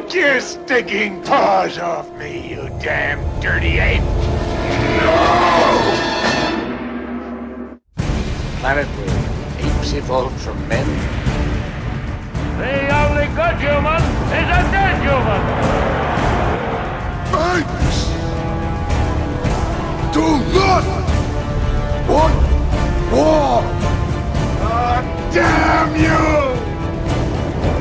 Take your stinking paws off me, you damn dirty ape! No! Planet where apes evolved from men. The only good human is a dead human! Apes! Do not want war! God damn you!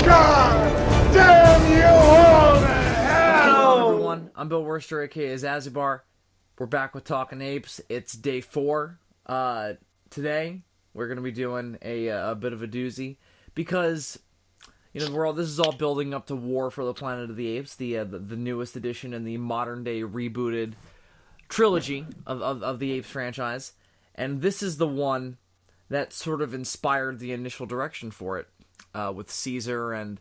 God damn you all to hell! Hello everyone, I'm Bill Worcester, aka Zazubaar. We're back with Talking Apes. It's day 4. Today we're going to be doing a bit of a doozy because, you know, this is all building up to War for the Planet of the Apes, the newest edition in the modern day rebooted trilogy of the Apes franchise, and this is the one that sort of inspired the initial direction for it, with Caesar and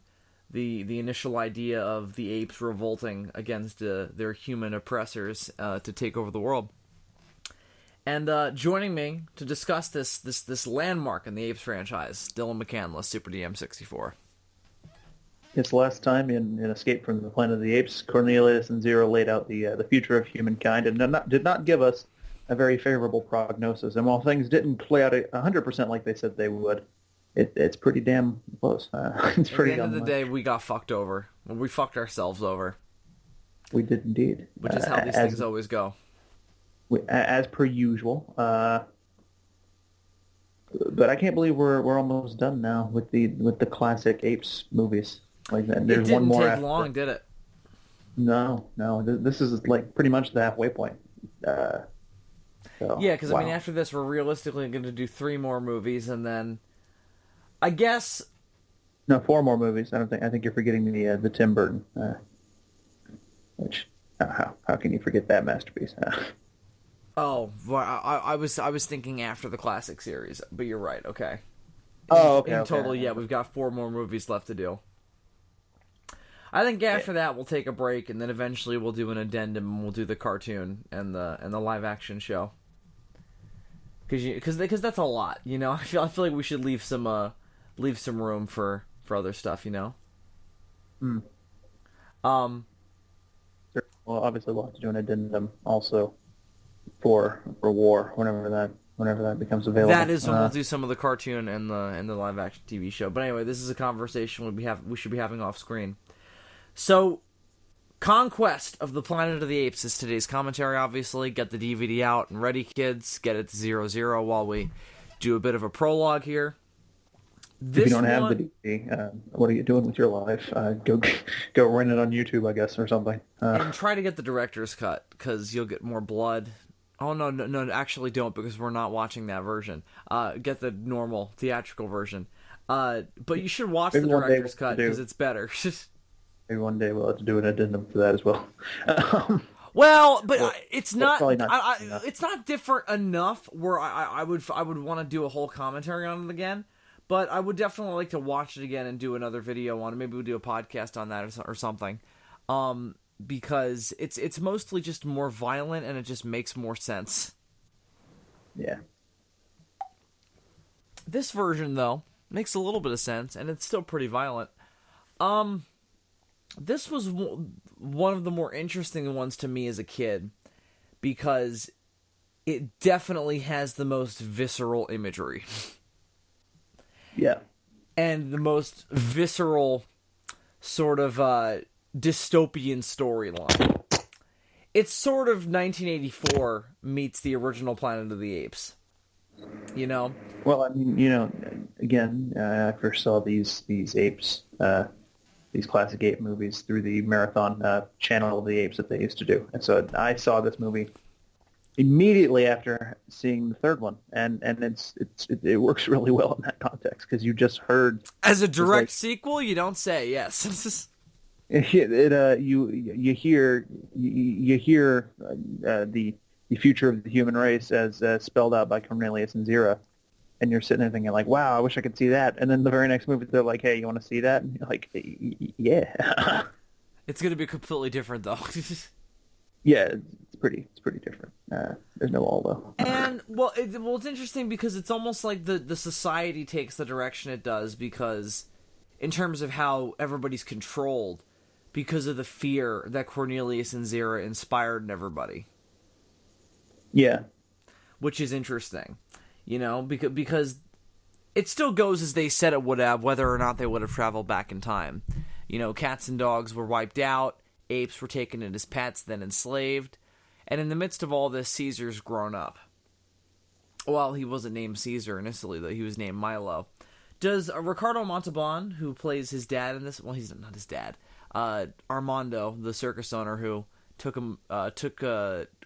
the initial idea of the apes revolting against their human oppressors to take over the world. And joining me to discuss this landmark in the Apes franchise, Dylan McCandless, Super DM64. Yes, last time in Escape from the Planet of the Apes, Cornelius and Zero laid out the future of humankind and did not give us a very favorable prognosis. And while things didn't play out 100% like they said they would, it's pretty damn close. It's pretty. At the end of the day, we got fucked over. We fucked ourselves over. We did indeed. Which is how these things always go. As per usual. But I can't believe we're almost done now with the classic Apes movies. Like that. There's one more. It didn't take long, did it? No. This is like pretty much the halfway point. Yeah, because wow. I mean, after this, we're realistically going to do 3 more movies, and then I guess 4 more movies. I think you're forgetting the Tim Burton, which how can you forget that masterpiece? Oh, well, I was thinking after the classic series, but you're right. Okay. Oh, okay. In total, yeah, we've got 4 more movies left to do. I think after that we'll take a break, and then eventually we'll do an addendum, and we'll do the cartoon and the live action show. Because that's a lot, you know. I feel like we should leave some room for other stuff, you know. Well, obviously we'll have to do an addendum also for War whenever that becomes available. That is when we'll do some of the cartoon and the live action TV show. But anyway, this is a conversation we should be having off screen. So, Conquest of the Planet of the Apes is today's commentary, obviously. Get the DVD out and ready, kids. Get it to 0-0 while we do a bit of a prologue here. If you don't have the DVD, what are you doing with your life? Go rent it on YouTube, I guess, or something. And try to get the director's cut, because you'll get more blood. Oh, no, actually don't, because we're not watching that version. Get the normal theatrical version. But you should watch the director's cut, because it's better. Maybe one day we'll have to do an addendum for that as well. Well, but it's not. Not it's not different enough where I would want to do a whole commentary on it again. But I would definitely like to watch it again and do another video on it. Maybe we'll do a podcast on that or something. Because it's mostly just more violent and it just makes more sense. Yeah. This version, though, makes a little bit of sense, and it's still pretty violent. This was one of the more interesting ones to me as a kid, because it definitely has the most visceral imagery. Yeah. And the most visceral sort of dystopian storyline. It's sort of 1984 meets the original Planet of the Apes. You know? Well, I mean, you know, again, I first saw these apes, these classic ape movies through the marathon channel of the apes that they used to do. And so I saw this movie immediately after seeing the third one, and it works really well in that context, because you just heard as a direct sequel. You don't say. Yes. you hear the future of the human race as spelled out by Cornelius and Zira, and you're sitting there thinking like, wow, I wish I could see that. And then the very next movie they're like, hey, you want to see that? And you're like, yeah. It's going to be completely different though. Yeah, it's pretty different. There's no all though. And it's interesting because it's almost like the society takes the direction it does, because in terms of how everybody's controlled, because of the fear that Cornelius and Zira inspired in everybody. Yeah. Which is interesting, because it still goes as they said it would have, whether or not they would have traveled back in time. Cats and dogs were wiped out, apes were taken in as pets, then enslaved, and in the midst of all this, Caesar's grown up. Well, he wasn't named Caesar initially, though. He was named Milo. Does Ricardo Montalban, who plays his dad in this... Well, he's not his dad. Armando, the circus owner who took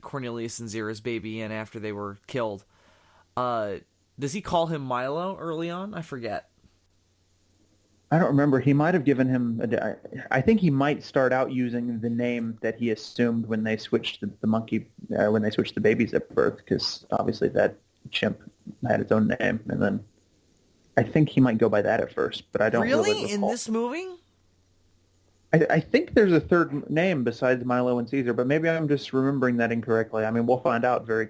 Cornelius and Zira's baby in after they were killed. Does he call him Milo early on? I forget. I don't remember. He might have given him... I think he might start out using the name that he assumed when they switched the monkey... when they switched the babies at birth, because obviously that chimp had its own name, and then I think he might go by that at first, but I don't really recall. In this movie? I think there's a third name besides Milo and Caesar, but maybe I'm just remembering that incorrectly. I mean, we'll find out very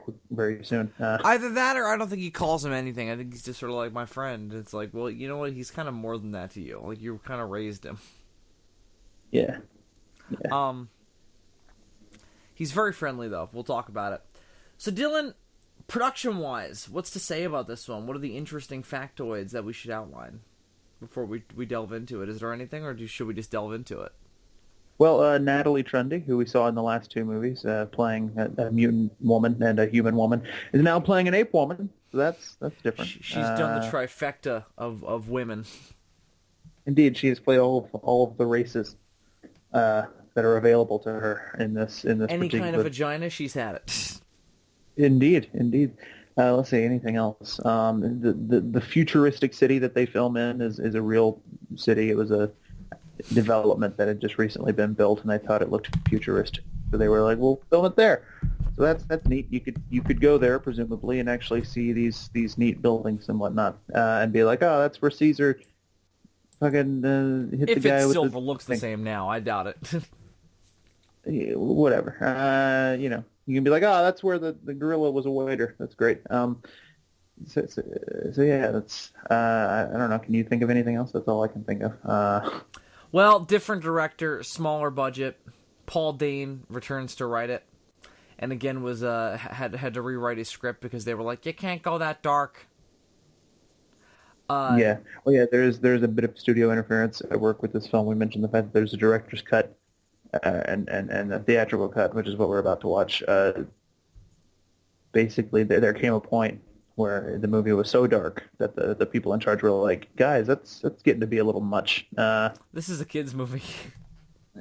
soon. Either that, or I don't think he calls him anything. I think he's just sort of like my friend. It's like, well, you know what? He's kind of more than that to you. Like, you kind of raised him. Yeah. He's very friendly, though. We'll talk about it. So, Dylan, production-wise, what's to say about this one? What are the interesting factoids that we should outline before we delve into it? Is there anything, or should we just delve into it? Well, Natalie Trundy, who we saw in the last two movies, playing a mutant woman and a human woman, is now playing an ape woman. So that's different. She's done the trifecta of women. Indeed, she has played all of the races that are available to her in this. Any kind of vagina, she's had it. Indeed. Let's see, anything else? The futuristic city that they film in is a real city. It was a development that had just recently been built, and they thought it looked futuristic, so they were like, "We'll film it there." So that's neat. You could go there presumably and actually see these neat buildings and whatnot, and be like, "Oh, that's where Caesar fucking hit if the guy." If it with still the looks the same now, I doubt it. Whatever. You can be like, "Oh, that's where the gorilla was a waiter." That's great. So yeah, that's I don't know. Can you think of anything else? That's all I can think of. Well, different director, smaller budget. Paul Dane returns to write it, and again was had to rewrite his script because they were like, "You can't go that dark." Yeah. Well, yeah. There's a bit of studio interference at work with this film. We mentioned the fact that there's a director's cut and a theatrical cut, which is what we're about to watch. Basically, there came a point where the movie was so dark that the people in charge were like, "Guys, that's getting to be a little much." This is a kid's movie.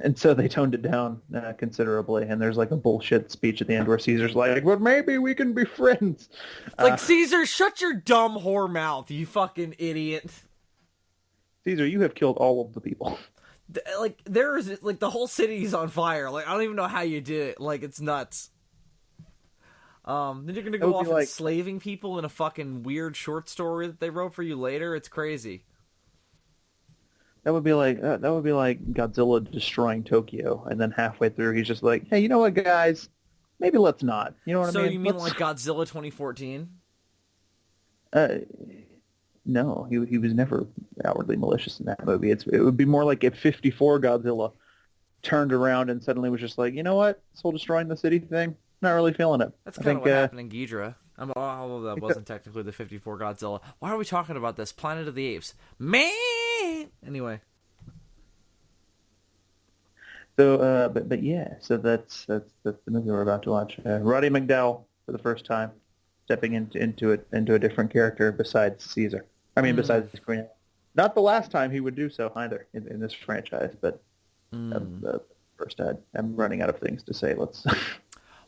And so they toned it down considerably, and there's like a bullshit speech at the end where Caesar's like, "Well, maybe we can be friends." Like, Caesar, shut your dumb whore mouth, you fucking idiot. Caesar, you have killed all of the people. Like, there's, like, the whole city's on fire. Like, I don't even know how you did it. Like, it's nuts. Then you're gonna go off enslaving people in a fucking weird short story that they wrote for you later? It's crazy. That would be like Godzilla destroying Tokyo, and then halfway through he's just like, "Hey, you know what, guys? Maybe let's not." You know what I mean? So you mean like Godzilla 2014? No, he was never outwardly malicious in that movie. It would be more like if 54 Godzilla turned around and suddenly was just like, "You know what? This whole destroying the city thing, not really feeling it." That's kind of what happened in Ghidorah. Although that wasn't technically the 54 Godzilla. Why are we talking about this? Planet of the Apes. Man! Anyway. So, but yeah, so that's the movie we're about to watch. Roddy McDowall, for the first time, stepping into a different character besides Caesar. I mean, besides Queen. Not the last time he would do so either in this franchise, but the first time. I'm running out of things to say. Let's...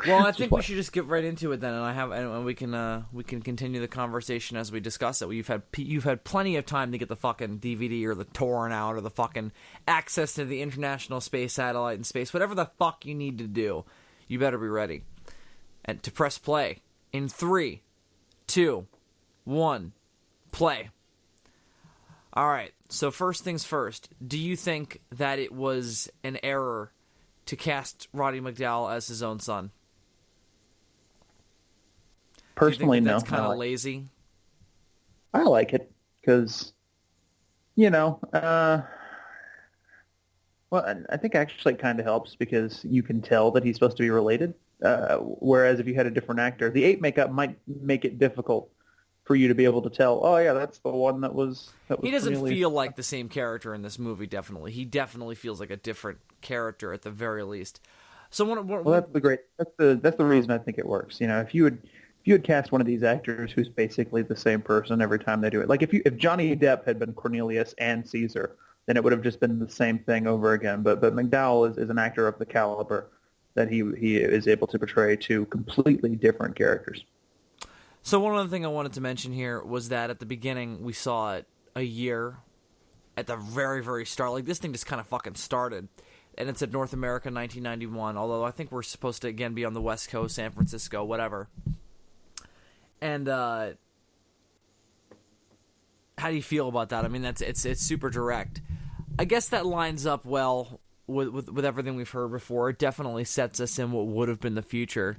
Well, I think we should just get right into it then, and we can continue the conversation as we discuss it. You've had plenty of time to get the fucking DVD or the torrent out or the fucking access to the International Space Satellite in space, whatever the fuck you need to do. You better be ready, and to press play in 3, 2, 1, play. All right. So first things first. Do you think that it was an error to cast Roddy McDowall as his own son? Personally, no. That's kind of lazy. I like it because, Well, I think actually it kind of helps because you can tell that he's supposed to be related. Whereas if you had a different actor, the ape makeup might make it difficult for you to be able to tell. Oh yeah, that's the one that was. He doesn't Cornelius. feel like the same character in this movie. Definitely, he definitely feels like a different character at the very least. So Well, that's the reason I think it works. If you had cast one of these actors who's basically the same person every time they do it, like if Johnny Depp had been Cornelius and Caesar, then it would have just been the same thing over again. But McDowell is an actor of the caliber that he is able to portray two completely different characters. So one other thing I wanted to mention here was that at the beginning we saw it a year at the very, very start. Like, this thing just kind of fucking started. And it said North America 1991, although I think we're supposed to, again, be on the West Coast, San Francisco, whatever. And, how do you feel about that? I mean, it's super direct. I guess that lines up well with everything we've heard before. It definitely sets us in what would have been the future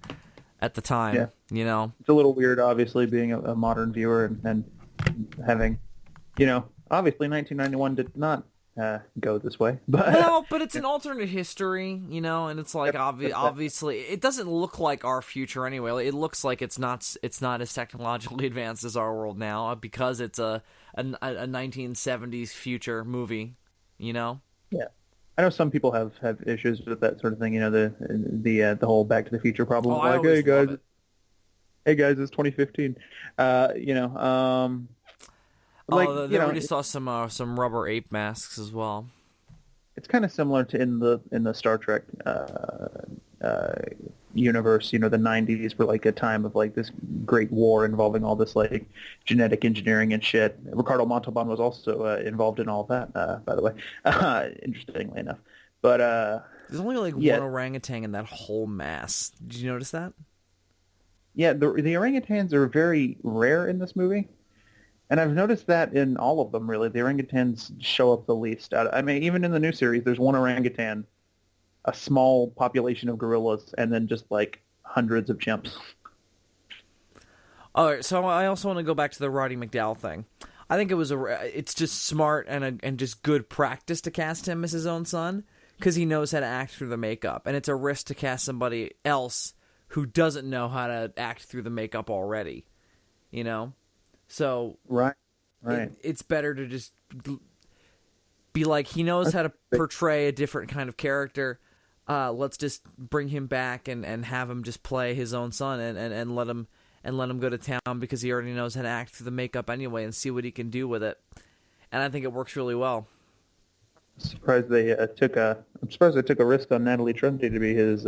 at the time, Yeah. you know? It's a little weird, obviously, being a modern viewer and having, obviously 1991 did not go this way. But Well, but it's an alternate history, you know, and it's like obviously it doesn't look like our future anyway. Like, it looks like it's not as technologically advanced as our world now because it's a 1970s future movie, you know. yeah, I know some people have issues with that sort of thing. The whole Back to the Future problem. Oh, I Like, always love it. hey guys, it's 2015. Like, They already saw some rubber ape masks as well. it's kind of similar to in the Star Trek universe. The 90s were like a time of like this great war involving all this like genetic engineering and shit. Ricardo Montalban was also involved in all that, by the way, interestingly enough. But There's only like one orangutan in that whole mass. Did you notice that? yeah, the orangutans are very rare in this movie. And I've noticed that in all of them, really. The orangutans show up the least. I mean, even in the new series, there's one orangutan, a small population of gorillas, and then just, like, hundreds of chimps. All right, so I also want to go back to the Roddy McDowall thing. I think it's just smart and just good practice to cast him as his own son because he knows how to act through the makeup. And it's a risk to cast somebody else who doesn't know how to act through the makeup already, you know? So Right. it's better to just be like, he knows how to portray a different kind of character. Let's just bring him back and have him just play his own son and let him go to town because he already knows how to act through the makeup anyway and see what he can do with it. And I think it works really well. I'm surprised they took a risk on Natalie Trunty to be his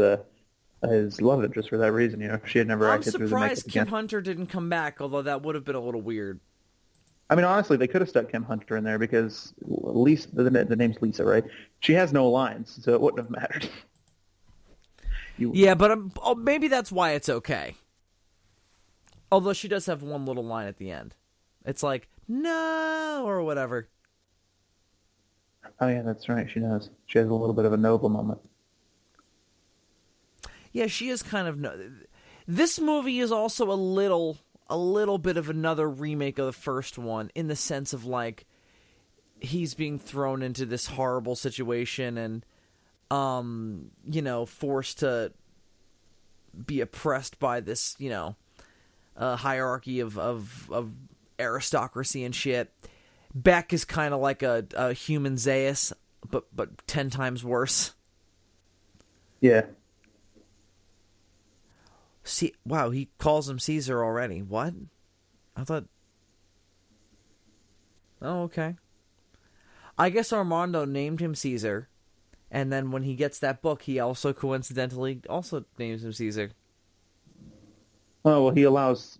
love interest for that reason. She had never I'm acted through the makeup surprised Kim again. Hunter didn't come back, although that would have been a little weird. I mean, honestly, they could have stuck Kim Hunter in there because Lisa, the name's Lisa, right? She has no lines, so it wouldn't have mattered. Yeah, but maybe that's why it's okay. Although she does have one little line at the end. It's like, no, or whatever. Oh, yeah, that's right. She does. She has a little bit of a Nova moment. Yeah, she is kind of... This movie is also a little bit of another remake of the first one in the sense of, like, he's being thrown into this horrible situation and, forced to be oppressed by this, hierarchy of aristocracy and shit. Beck is kind of like a human Zaius, but 10 times worse. Yeah. See, wow, he calls him Caesar already. What? I thought... Oh, okay. I guess Armando named him Caesar, and then when he gets that book, he also coincidentally also names him Caesar. Oh, well, he allows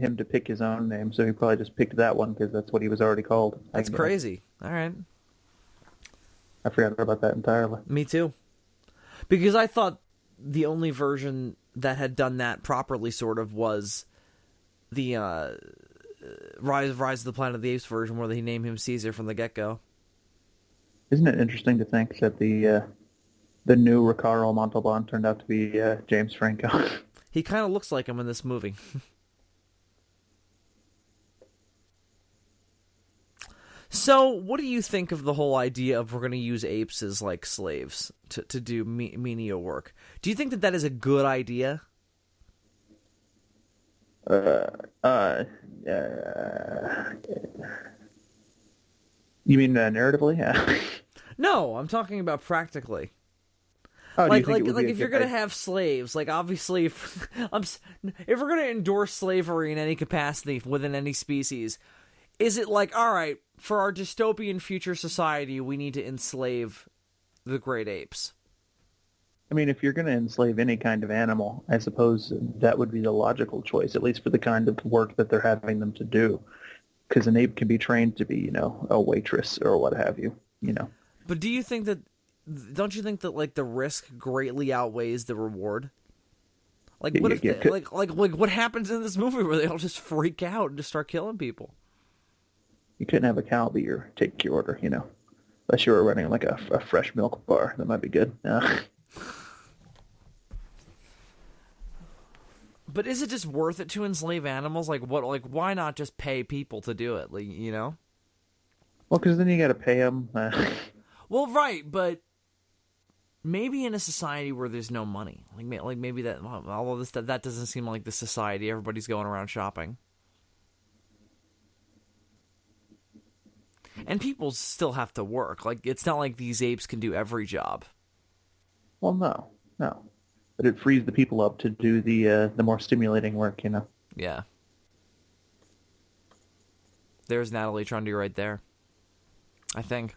him to pick his own name, so he probably just picked that one because that's what he was already called. That's crazy. All right. I forgot about that entirely. Me too. Because I thought the only version that had done that properly, sort of, was the Rise of the Planet of the Apes version, where they named him Caesar from the get-go. Isn't it interesting to think that the new Ricardo Montalban turned out to be James Franco? He kind of looks like him in this movie. So, what do you think of the whole idea of we're going to use apes as like slaves to do menial work? Do you think that is a good idea? You mean narratively? Yeah. No, I'm talking about practically. Oh, do you Like, think it would be a if you're good gonna have slaves, like obviously, if if we're gonna endorse slavery in any capacity within any species, is it like, all right, for our dystopian future society, we need to enslave the great apes? I mean, if you're going to enslave any kind of animal, I suppose that would be the logical choice, at least for the kind of work that they're having them to do. Because an ape can be trained to be, a waitress or what have you. But do you think that? Don't you think that like the risk greatly outweighs the reward? Like what if like what happens in this movie where they all just freak out and just start killing people? You couldn't have a cow be take your order, unless you were running like a fresh milk bar. That might be good. But is it just worth it to enslave animals? Like what? Like why not just pay people to do it? Like Well, because then you got to pay them. Well, right, but maybe in a society where there's no money, like maybe that. Although that doesn't seem like the society. Everybody's going around shopping, and people still have to work. Like it's not like these apes can do every job. Well, no. But it frees the people up to do the more stimulating work, Yeah. There's Natalie Trundy right there. I think.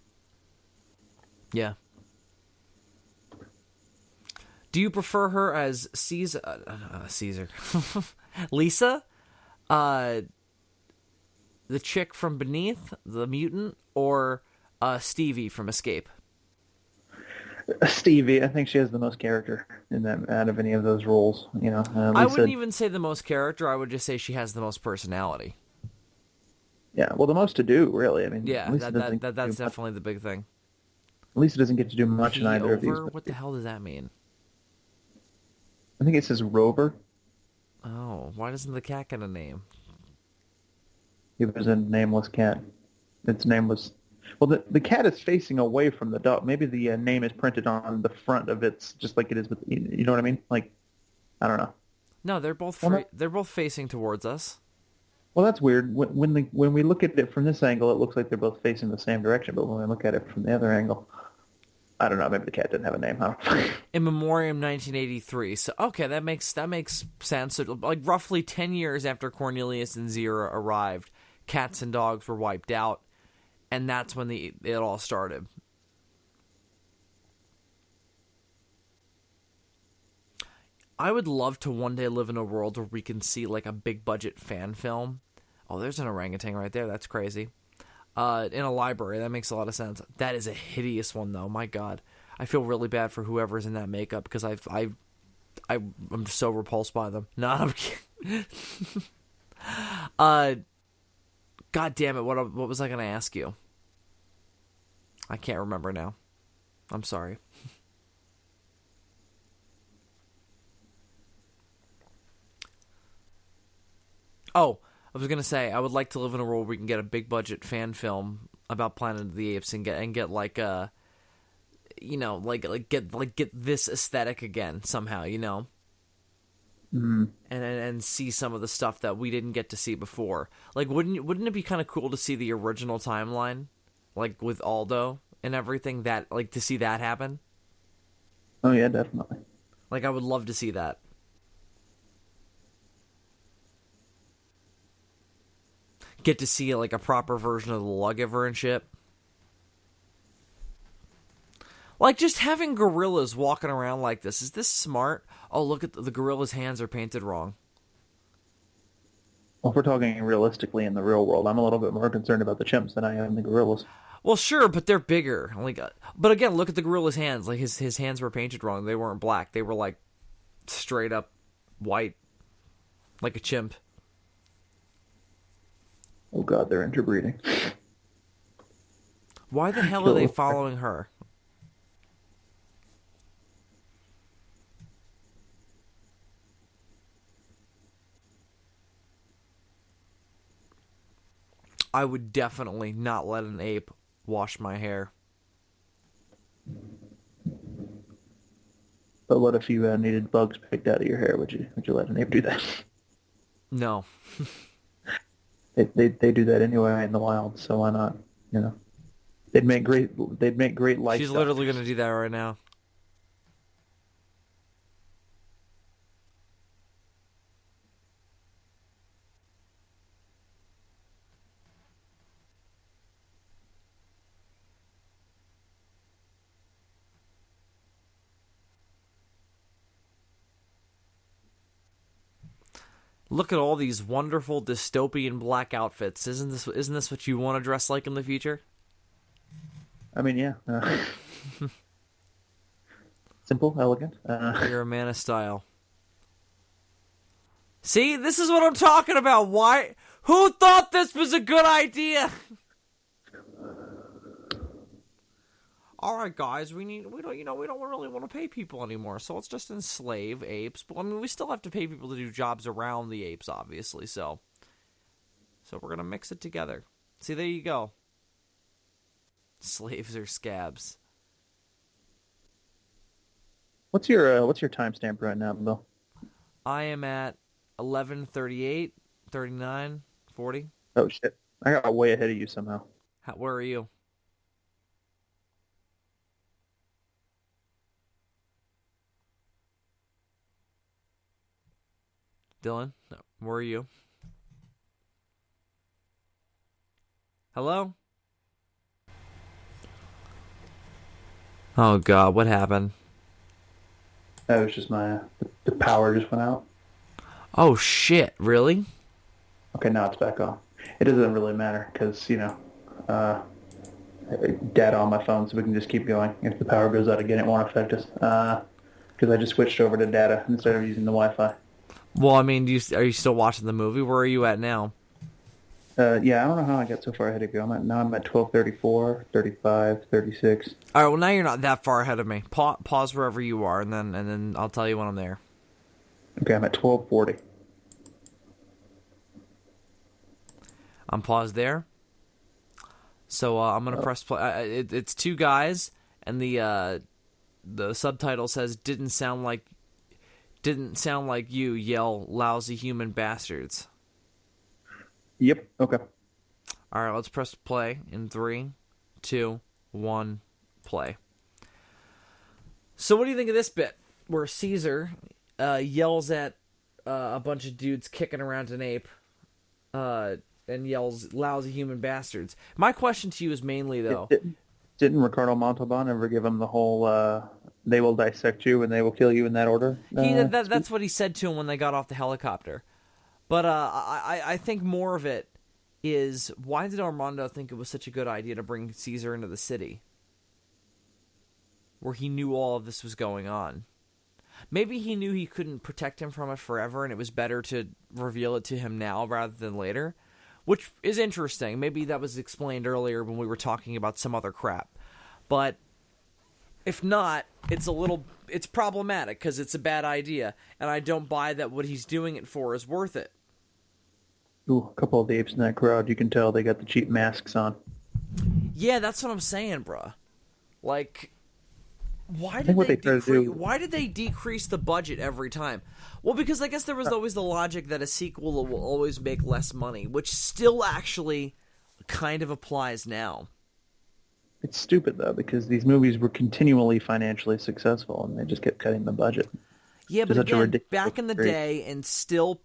Yeah. Do you prefer her as Caesar? Lisa? The chick from Beneath, the mutant, or Stevie from Escape? Stevie, I think she has the most character in that out of any of those roles. Lisa, I wouldn't even say the most character. I would just say she has the most personality. Yeah, well, the most to do, really. I mean, Yeah, Lisa that's definitely the big thing. Lisa doesn't get to do much in either of these. What the hell does that mean? I think it says Rover. Oh, why doesn't the cat get a name? He was a nameless cat. Its name was... Well, the cat is facing away from the dog. Maybe the name is printed on the front of its, just like it is with... You know what I mean? Like, I don't know. No, they're both they're both facing towards us. Well, that's weird. When we look at it from this angle, it looks like they're both facing the same direction. But when we look at it from the other angle, I don't know. Maybe the cat didn't have a name. I don't know. In Memoriam 1983. So okay, that makes sense. So, like roughly 10 years after Cornelius and Zira arrived, cats and dogs were wiped out, and that's when it all started. I would love to one day live in a world where we can see like a big budget fan film. Oh, there's an orangutan right there. That's crazy. In a library. That makes a lot of sense. That is a hideous one, though. My God. I feel really bad for whoever's in that makeup because I'm so repulsed by them. No, I'm kidding. God damn it. What was I going to ask you? I can't remember now. I'm sorry. Oh, I was gonna say I would like to live in a world where we can get a big budget fan film about Planet of the Apes and get like a, get this aesthetic again somehow, Mm. and see some of the stuff that we didn't get to see before. Like, wouldn't it be kind of cool to see the original timeline, like with Aldo and everything to see that happen? Oh yeah, definitely. Like, I would love to see that. Get to see like a proper version of the Lawgiver and shit. Like just having gorillas walking around like this. Is this smart? Oh, look at the gorilla's hands are painted wrong. Well, if we're talking realistically in the real world, I'm a little bit more concerned about the chimps than I am the gorillas. Well, sure, but they're bigger. Like, but again, look at the gorilla's hands. Like his hands were painted wrong. They weren't black. They were like straight up white, like a chimp. Oh God, they're interbreeding. Why the hell are they following her? I would definitely not let an ape wash my hair. But what if you needed bugs picked out of your hair? Would you let an ape do that? No. They do that anyway in the wild, so why not? You know, they'd make great livestock. She's literally going to do that right now. Look at all these wonderful dystopian black outfits. Isn't this what you want to dress like in the future? I mean, yeah. Simple, elegant. You're a man of style. See, this is what I'm talking about. Why? Who thought this was a good idea? All right, guys, we don't really want to pay people anymore, so let's just enslave apes. But I mean, we still have to pay people to do jobs around the apes, obviously. So we're gonna mix it together. See, there you go. Slaves are scabs. What's your timestamp right now, Bill? I am at 11:38, 39, 40. Oh shit! I got way ahead of you somehow. Where are you? Dylan? No. Where are you? Hello? Oh god, what happened? That was just the power just went out. Oh shit, really? Okay, now it's back on. It doesn't really matter because data on my phone, so we can just keep going. If the power goes out again, it won't affect us because I just switched over to data instead of using the Wi-Fi. Well, I mean, are you still watching the movie? Where are you at now? Yeah, I don't know how I got so far ahead of you. I'm at 12:34, 35, 36. All right, well now you're not that far ahead of me. Pause wherever you are, and then I'll tell you when I'm there. Okay, I'm at 12:40. I'm paused there. So I'm gonna press play. It's two guys, and the subtitle says didn't sound like you yell lousy human bastards. Yep. Okay. All right, let's press play in 3, 2, 1, play. So what do you think of this bit where Caesar yells at a bunch of dudes kicking around an ape and yells lousy human bastards? My question to you is mainly, though... Didn't Ricardo Montalban ever give him the whole they will dissect you and they will kill you in that order? That's what he said to him when they got off the helicopter. But I think more of it is, why did Armando think it was such a good idea to bring Caesar into the city? Where he knew all of this was going on. Maybe he knew he couldn't protect him from it forever, and it was better to reveal it to him now rather than later. Which is interesting. Maybe that was explained earlier when we were talking about some other crap. But if not, it's problematic because it's a bad idea, and I don't buy that what he's doing it for is worth it. Ooh, a couple of the apes in that crowd, you can tell they got the cheap masks on. Yeah, that's what I'm saying, bruh. Like, why did they decrease the budget every time? Well, because I guess there was always the logic that a sequel will always make less money, which still actually kind of applies now. It's stupid, though, because these movies were continually financially successful, and they just kept cutting the budget. Yeah, but again, back in the day, and still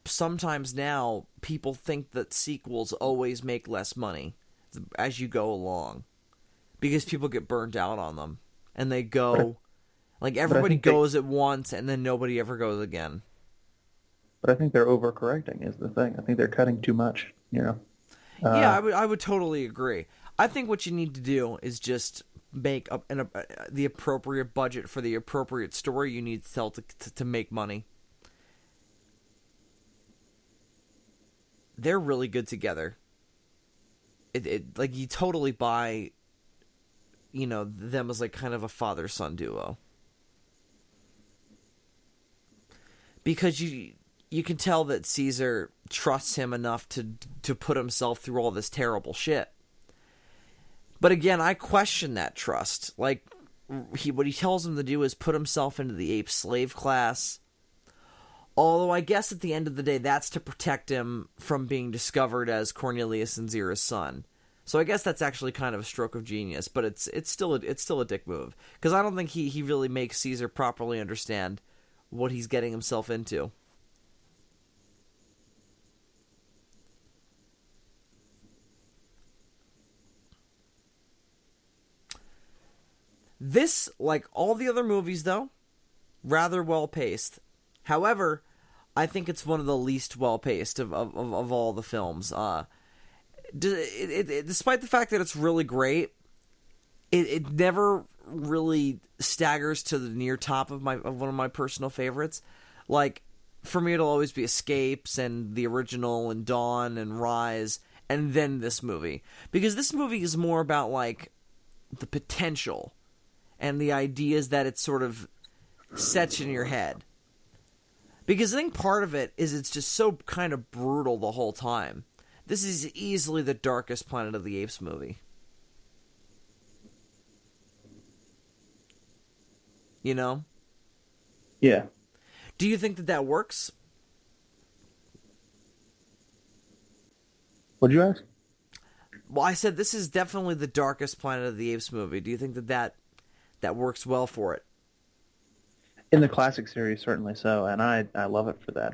sometimes now, people think that sequels always make less money as you go along. Because people get burnt out on them. And they go... Like, everybody goes at once, and then nobody ever goes again. But I think they're overcorrecting, is the thing. I think they're cutting too much, you know? Yeah, I would totally agree. I think what you need to do is just make the appropriate budget for the appropriate story you need to tell to make money. They're really good together. Like, you totally buy, you know, them as like kind of a father-son duo. Because you you can tell that Caesar trusts him enough to put himself through all this terrible shit. But again, I question that trust. Like, what he tells him to do is put himself into the ape slave class. Although I guess at the end of the day, that's to protect him from being discovered as Cornelius and Zira's son. So I guess that's actually kind of a stroke of genius, but it's still a dick move, because I don't think he really makes Caesar properly understand what he's getting himself into. This, like all the other movies, though, rather well paced. However, I think it's one of the least well paced of all the films. Despite the fact that it's really great, it never really staggers to the near top of one of my personal favorites. Like, for me, it'll always be Escapes and the original and Dawn and Rise, and then this movie, because this movie is more about like the potential and the ideas that it sort of sets in your head. Because I think part of it is it's just so kind of brutal the whole time. This is easily the darkest Planet of the Apes movie. You know? Yeah. Do you think that works? What'd you ask? Well, I said this is definitely the darkest Planet of the Apes movie. Do you think that works well for it? In the classic series, certainly so, and I love it for that.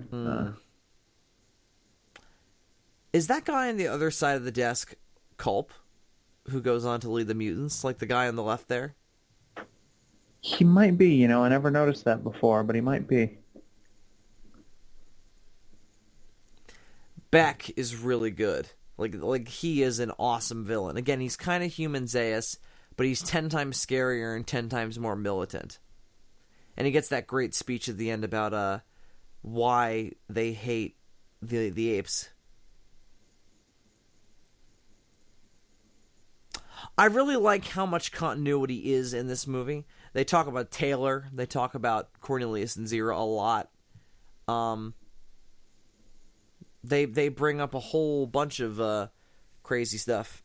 Is that guy on the other side of the desk Culp, who goes on to lead the mutants, like the guy on the left there? He might be, I never noticed that before, but he might be. Beck is really good. Like he is an awesome villain. Again, he's kind of human Zaius, but he's 10 times scarier and 10 times more militant. And he gets that great speech at the end about why they hate the apes. I really like how much continuity is in this movie. They talk about Taylor. They talk about Cornelius and Zira a lot. They bring up a whole bunch of crazy stuff.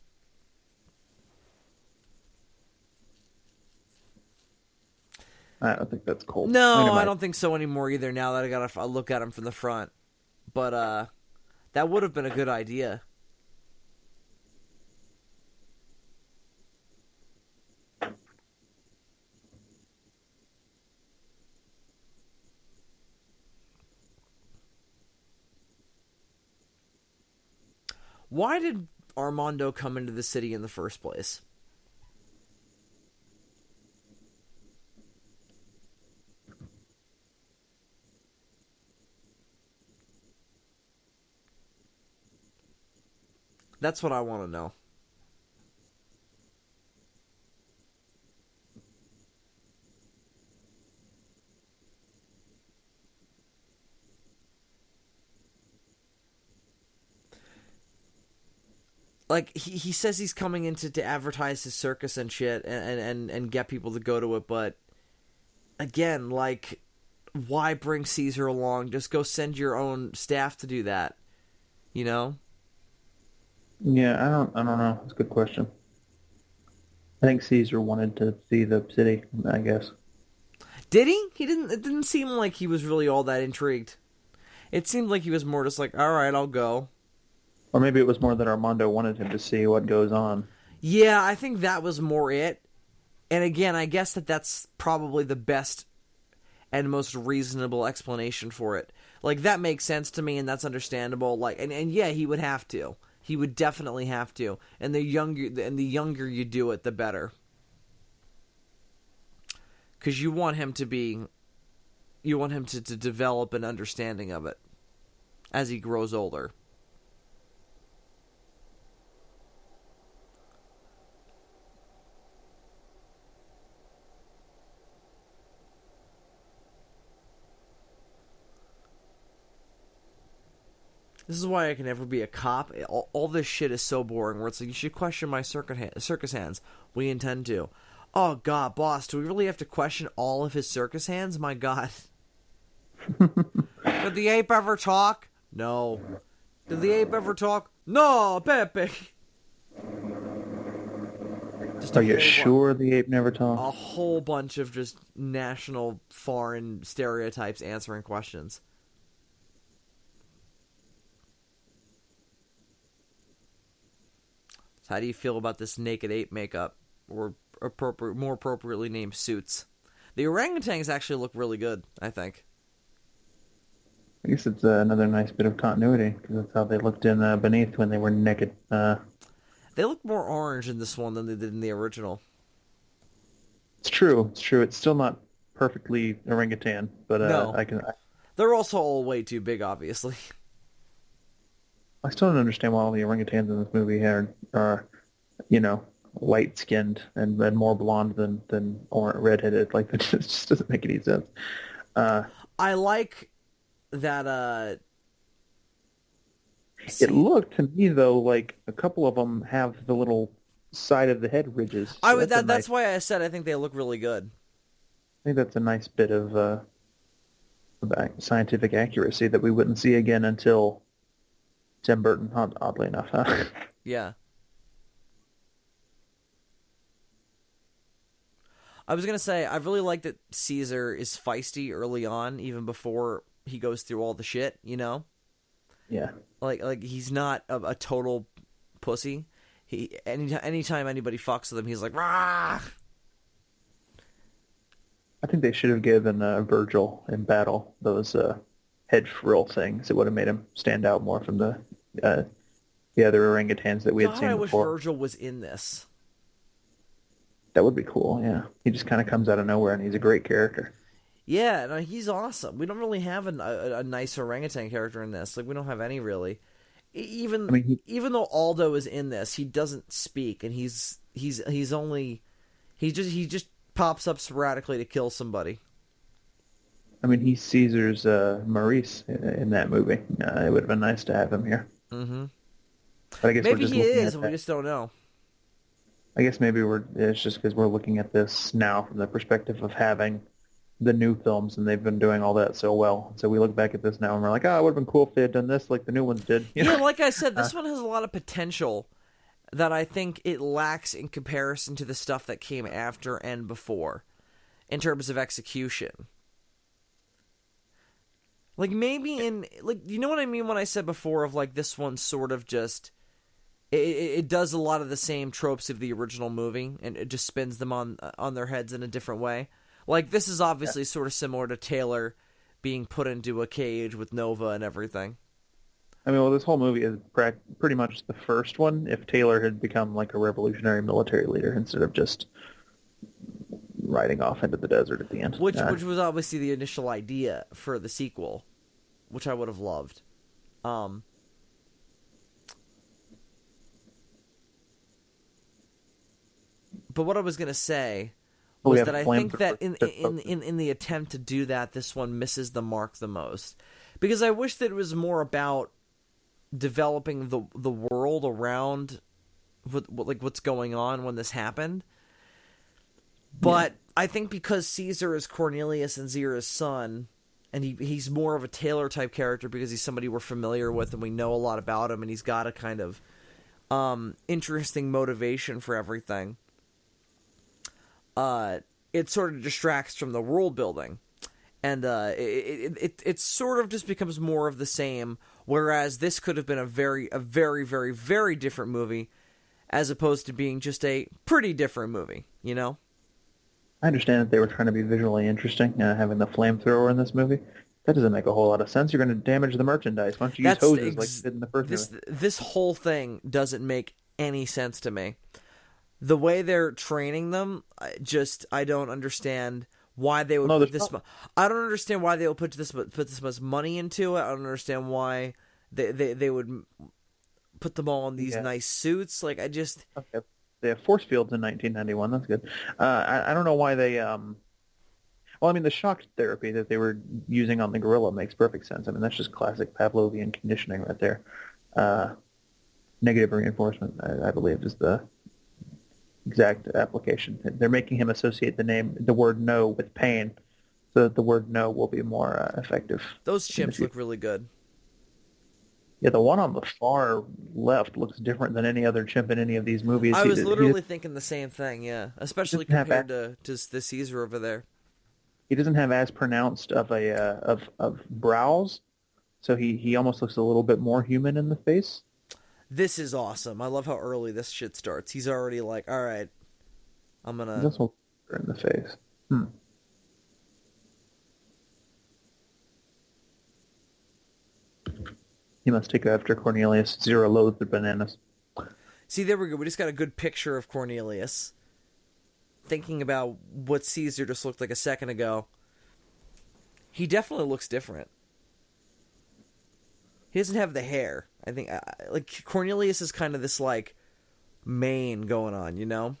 I don't think that's cool. No, I don't think so anymore either, now that I gotta look at him from the front. But that would have been a good idea. Why did Armando come into the city in the first place? That's what I want to know. Like, he says he's coming in to advertise his circus and shit and get people to go to it, but again, like, why bring Caesar along? Just go send your own staff to do that, you know? Yeah, I don't know. It's a good question. I think Caesar wanted to see the city, I guess. Did he? It didn't seem like he was really all that intrigued. It seemed like he was more just like, all right, I'll go. Or maybe it was more that Armando wanted him to see what goes on. Yeah, I think that was more it. And again, I guess that's probably the best and most reasonable explanation for it. Like, that makes sense to me, and that's understandable. Like, and yeah, he would have to. He would definitely have to. And the younger you do it, the better. Because you want him to develop an understanding of it as he grows older. This is why I can never be a cop. All this shit is so boring, where it's like, you should question my circus hands. We intend to. Oh, God, boss, do we really have to question all of his circus hands? My God. Did the ape ever talk? No. Did the ape ever talk? No, Pepe. Are you sure the ape never talked? A whole bunch of just national foreign stereotypes answering questions. So how do you feel about this naked ape makeup? Or more appropriately named suits? The orangutans actually look really good, I think. I guess it's another nice bit of continuity, because that's how they looked in Beneath when they were naked. They look more orange in this one than they did in the original. It's true. It's still not perfectly orangutan, but no. They're also all way too big, obviously. I still don't understand why all the orangutans in this movie are light-skinned and more blonde than redheaded. Like, it just doesn't make any sense. I like that, It looked to me, though, like a couple of them have the little side of the head ridges. That's why I said I think they look really good. I think that's a nice bit of scientific accuracy that we wouldn't see again until Tim Burton, oddly enough, huh? Yeah. I was going to say, I really like that Caesar is feisty early on, even before he goes through all the shit, you know? Yeah. Like he's not a total pussy. Anytime anybody fucks with him, he's like, rah! I think they should have given Virgil in battle those head frill things. It would have made him stand out more from the other orangutans that we had seen before. I wish Virgil was in this. That would be cool, yeah. He just kind of comes out of nowhere, and he's a great character. Yeah, no, he's awesome. We don't really have a nice orangutan character in this. Like, we don't have any, really. Even though Aldo is in this, he doesn't speak, and he just pops up sporadically to kill somebody. I mean, he's Caesar's Maurice in that movie. It would have been nice to have him here. Mm-hmm. But I guess maybe he is, and we just don't know. I guess maybe it's just because we're looking at this now from the perspective of having the new films, and they've been doing all that so well. So we look back at this now, and we're like, it would have been cool if they had done this like the new ones did. Yeah, like I said, this one has a lot of potential that I think it lacks in comparison to the stuff that came after and before, in terms of execution. Like, maybe you know what I mean when I said before of, like, this one sort of just... It does a lot of the same tropes of the original movie, and it just spins them on their heads in a different way. Like, this is obviously sort of similar to Taylor being put into a cage with Nova and everything. I mean, well, this whole movie is pretty much the first one if Taylor had become like a revolutionary military leader instead of just riding off into the desert at the end. Which was obviously the initial idea for the sequel, which I would have loved. But what I was going to say was that I think that in the attempt to do that, this one misses the mark the most. Because I wish that it was more about developing the world around what's going on when this happened. But I think because Caesar is Cornelius and Zira's son, and he's more of a Taylor-type character because he's somebody we're familiar with and we know a lot about him, and he's got a kind of interesting motivation for everything. It sort of distracts from the world building, and it sort of just becomes more of the same. Whereas this could have been a very, very, very different movie, as opposed to being just a pretty different movie. You know. I understand that they were trying to be visually interesting, having the flamethrower in this movie. That doesn't make a whole lot of sense. You're going to damage the merchandise. Why don't you use hoses like you did in the first movie? This whole thing doesn't make any sense to me. The way they're training them, I don't understand why they would put this. I don't understand why they would put this much money into it. I don't understand why they would put them all in these nice suits. Like, I just they have force fields in 1991. That's good. I don't know why they. Well, I mean, the shock therapy that they were using on the gorilla makes perfect sense. I mean, that's just classic Pavlovian conditioning right there. Negative reinforcement, I believe, is the exact application. They're making him associate the word no with pain, the word no will be more effective. Those in the chimps future. look really good. Yeah, the one on the far left looks different than any other chimp in any of these movies. I was literally thinking the same thing, yeah. Especially doesn't have compared to the Caesar over there. he doesn't have as pronounced of a of brows, so he almost looks a little bit more human in the face. This is awesome. I love how early this shit starts. He's already like, all right, I'm He's gonna. also in the face. Hmm. He must take after Cornelius. Zero loathed the bananas. See, there we go. We just got a good picture of Cornelius. Thinking about what Caesar just looked like a second ago, he definitely looks different. He doesn't have the hair. I think, like, Cornelius is kind of this, like, mane going on, you know?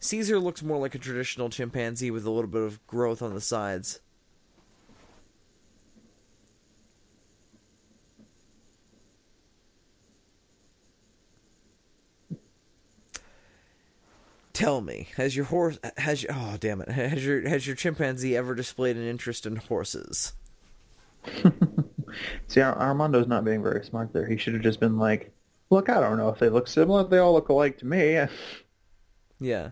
Caesar looks more like a traditional chimpanzee with a little bit of growth on the sides. Tell me, has your chimpanzee ever displayed an interest in horses? See, Armando's not being very smart there. He should have just been like, look, I don't know if they look similar. They all look alike to me. Yeah.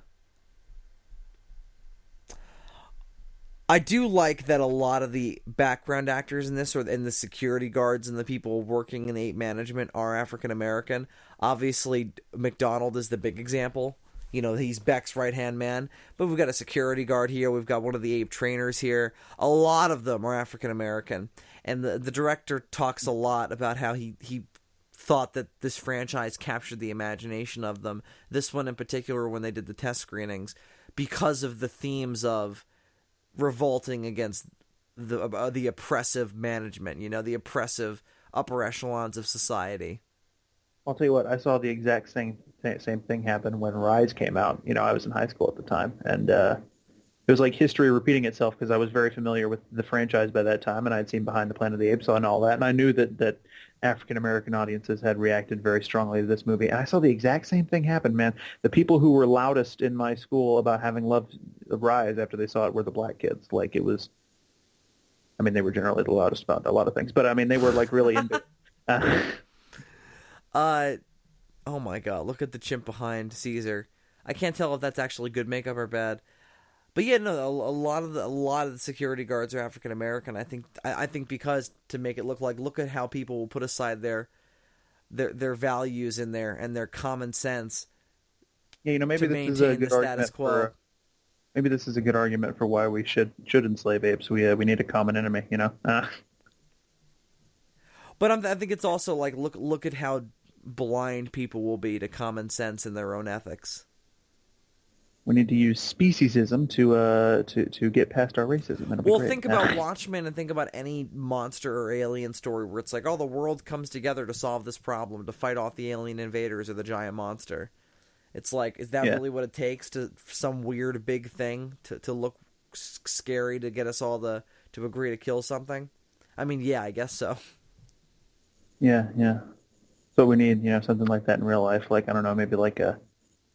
I do like that a lot of the background actors in this, and the security guards and the people working in ape management, are African American. Obviously, McDonald is the big example. You know, he's Beck's right-hand man. But we've got a security guard here. We've got one of the ape trainers here. A lot of them are African American. And the director talks a lot about how he thought that this franchise captured the imagination of them. This one in particular, when they did the test screenings, because of the themes of revolting against the oppressive management, you know, the oppressive upper echelons of society. I'll tell you what, I saw the exact same thing happen when Rise came out. You know, I was in high school at the time, and it was like history repeating itself because I was very familiar with the franchise by that time, and I'd seen Behind the Planet of the Apes and all that, and I knew that African-American audiences had reacted very strongly to this movie. And I saw the exact same thing happen, man. The people who were loudest in my school about having loved Rise after they saw it were the black kids. Like, it was... I mean, they were generally the loudest about a lot of things, but I mean, they were like really into it. Oh my god, look at the chimp behind Caesar. I can't tell if that's actually good makeup or bad. But yeah, no, a lot of the security guards are African American. I think because to make it look at how people will put aside their values and their common sense. Yeah, you know, maybe this is a good argument for maybe this is a good argument for why we should enslave apes. We need a common enemy, you know. But I think it's also like look at how blind people will be to common sense and their own ethics. We need to use speciesism to get past our racism. Well, think about Watchmen and think about any monster or alien story where it's like, oh, the world comes together to solve this problem, to fight off the alien invaders or the giant monster. It's like, is that really what it takes to some weird big thing to look scary to get us all to agree to kill something? I mean, yeah, I guess so. Yeah. So we need, you know, something like that in real life. Like, I don't know, maybe like an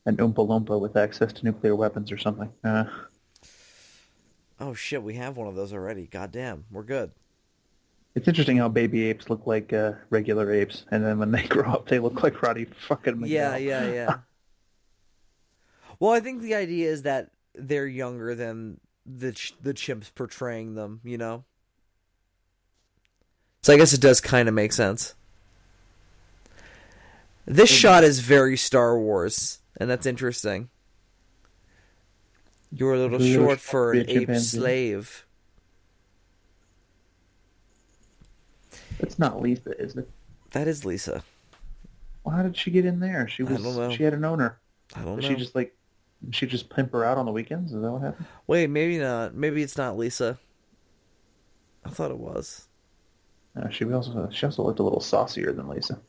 Oompa Loompa with access to nuclear weapons or something. Oh shit, we have one of those already. Goddamn, we're good. It's interesting how baby apes look like regular apes, and then when they grow up, they look like Roddy fucking Miguel. Yeah. Well, I think the idea is that they're younger than the chimps portraying them, you know? So I guess it does kind of make sense. This shot is very Star Wars, and that's interesting. You're a little short for an ape slave. That's not Lisa, is it? That is Lisa. Well, how did she get in there? I don't know. She had an owner. I don't know. She just pimp her out on the weekends? Is that what happened? Wait, maybe not. Maybe it's not Lisa. I thought it was. She also looked a little saucier than Lisa.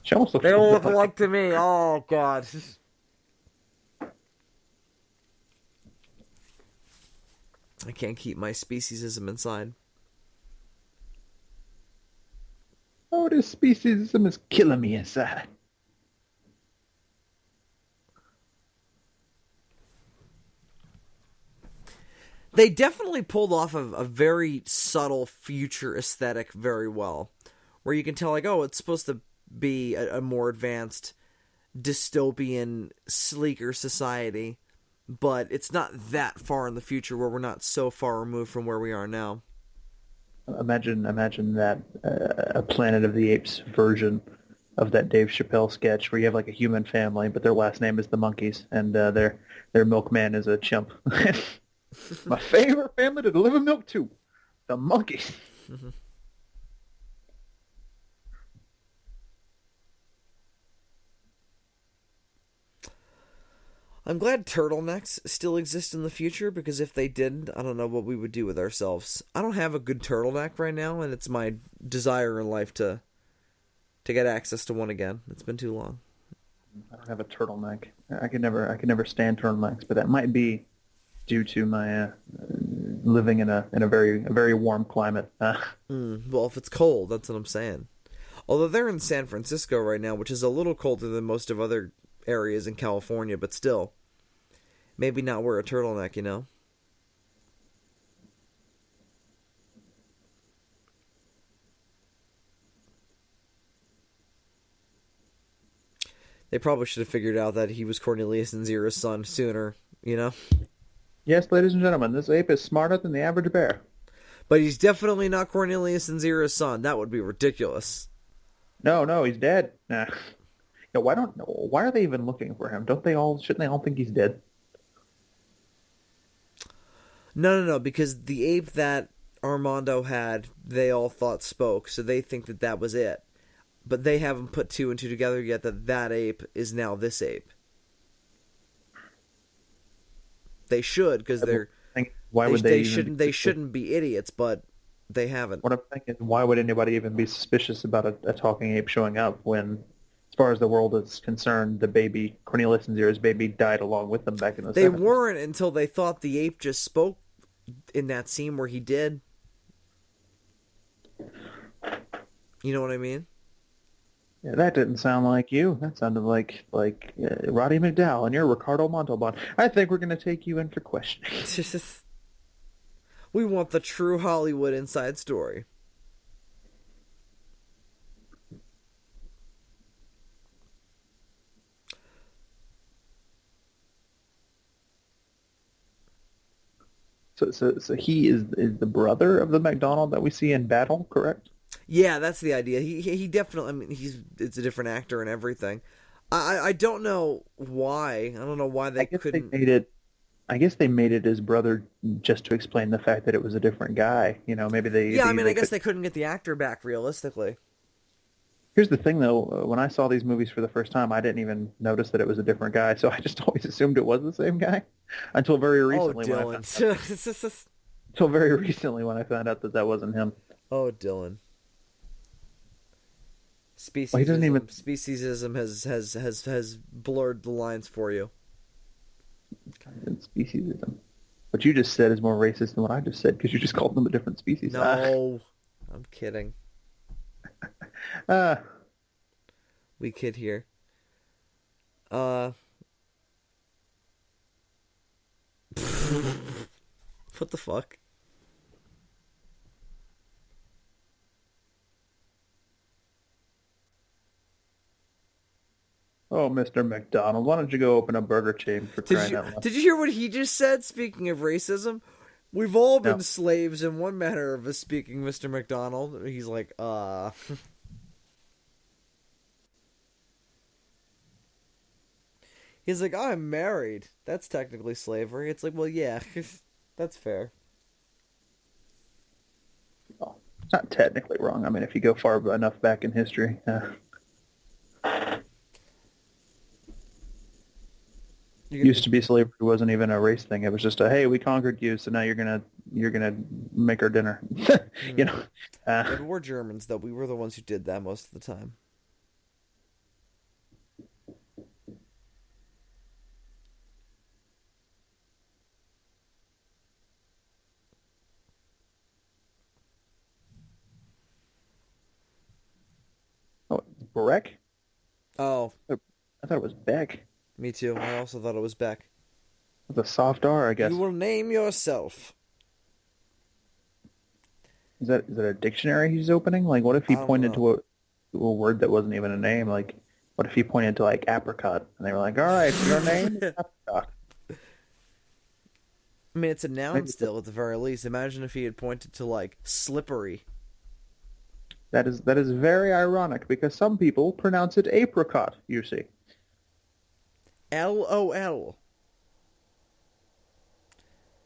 She almost looked. They all look alike to me. Oh god. I can't keep my speciesism inside. Oh, this speciesism is killing me inside. They definitely pulled off a very subtle future aesthetic very well, where you can tell, like, oh, it's supposed to be a more advanced, dystopian, sleeker society, but it's not that far in the future where we're not so far removed from where we are now. Imagine that a Planet of the Apes version of that Dave Chappelle sketch where you have like a human family, but their last name is the monkeys, and their milkman is a chimp. My favorite family to deliver milk to, the monkeys. I'm glad turtlenecks still exist in the future, because if they didn't, I don't know what we would do with ourselves. I don't have a good turtleneck right now, and it's my desire in life to get access to one again. It's been too long. I don't have a turtleneck. I could never stand turtlenecks, but that might be due to my living in a very warm climate. Well, if it's cold, that's what I'm saying. Although they're in San Francisco right now, which is a little colder than most of other areas in California, but still, maybe not wear a turtleneck, you know? They probably should have figured out that he was Cornelius and Zira's son sooner, you know? Yes, ladies and gentlemen, this ape is smarter than the average bear. But he's definitely not Cornelius and Zira's son. That would be ridiculous. No, he's dead. Nah. Yeah, why are they even looking for him? Shouldn't they all think he's dead? No, because the ape that Armando had, they all thought spoke, so they think that was it. But they haven't put two and two together yet that ape is now this ape. They should, because they shouldn't be idiots, but they haven't. What I'm thinking, why would anybody even be suspicious about a talking ape showing up when, as far as the world is concerned, the baby, Cornelius and Zira's baby, died along with them back in the 70s? They weren't until they thought the ape just spoke in that scene where he did. You know what I mean? Yeah, that didn't sound like you. That sounded like Roddy McDowell and you're Ricardo Montalban. I think we're going to take you in for questioning. We want the true Hollywood inside story. So he is the brother of the McDonald that we see in Battle, correct? Yeah, that's the idea. He definitely. I mean, it's a different actor and everything. I don't know why. I don't know why they couldn't. I guess they made it his brother just to explain the fact that it was a different guy. You know, maybe they. Yeah, I guess they couldn't get the actor back realistically. Here's the thing, though. When I saw these movies for the first time, I didn't even notice that it was a different guy. So I just always assumed it was the same guy until very recently. Oh, Dylan. Until very recently when I found out that wasn't him. Oh, Dylan. Speciesism, well, he doesn't even... Speciesism has blurred the lines for you. Speciesism. What you just said is more racist than what I just said because you just called them a different species. No, I'm kidding. We kid here. What the fuck? Oh, Mr. McDonald, why don't you go open a burger chain for crying out loud? Did you hear what he just said, speaking of racism? We've all been slaves in one manner of speaking, Mr. McDonald. He's like, He's like, I'm married. That's technically slavery. It's like, well, yeah, that's fair. Well, it's not technically wrong. I mean, if you go far enough back in history. Used to be slavery wasn't even a race thing. It was just hey, we conquered you, so now you're gonna make our dinner. You know. But we're Germans, though. We were the ones who did that most of the time. Oh, Breck? Oh. I thought it was Beck. Me too. I also thought it was Beck. With a soft R, I guess. You will name yourself. is that a dictionary he's opening? Like, what if he I don't pointed know. to a word that wasn't even a name? Like, what if he pointed to like apricot, and they were like, "All right, your name is apricot." I mean, it's a noun Maybe still at the very least. Imagine if he had pointed to like slippery. that is very ironic because some people pronounce it apricot. You see, LOL.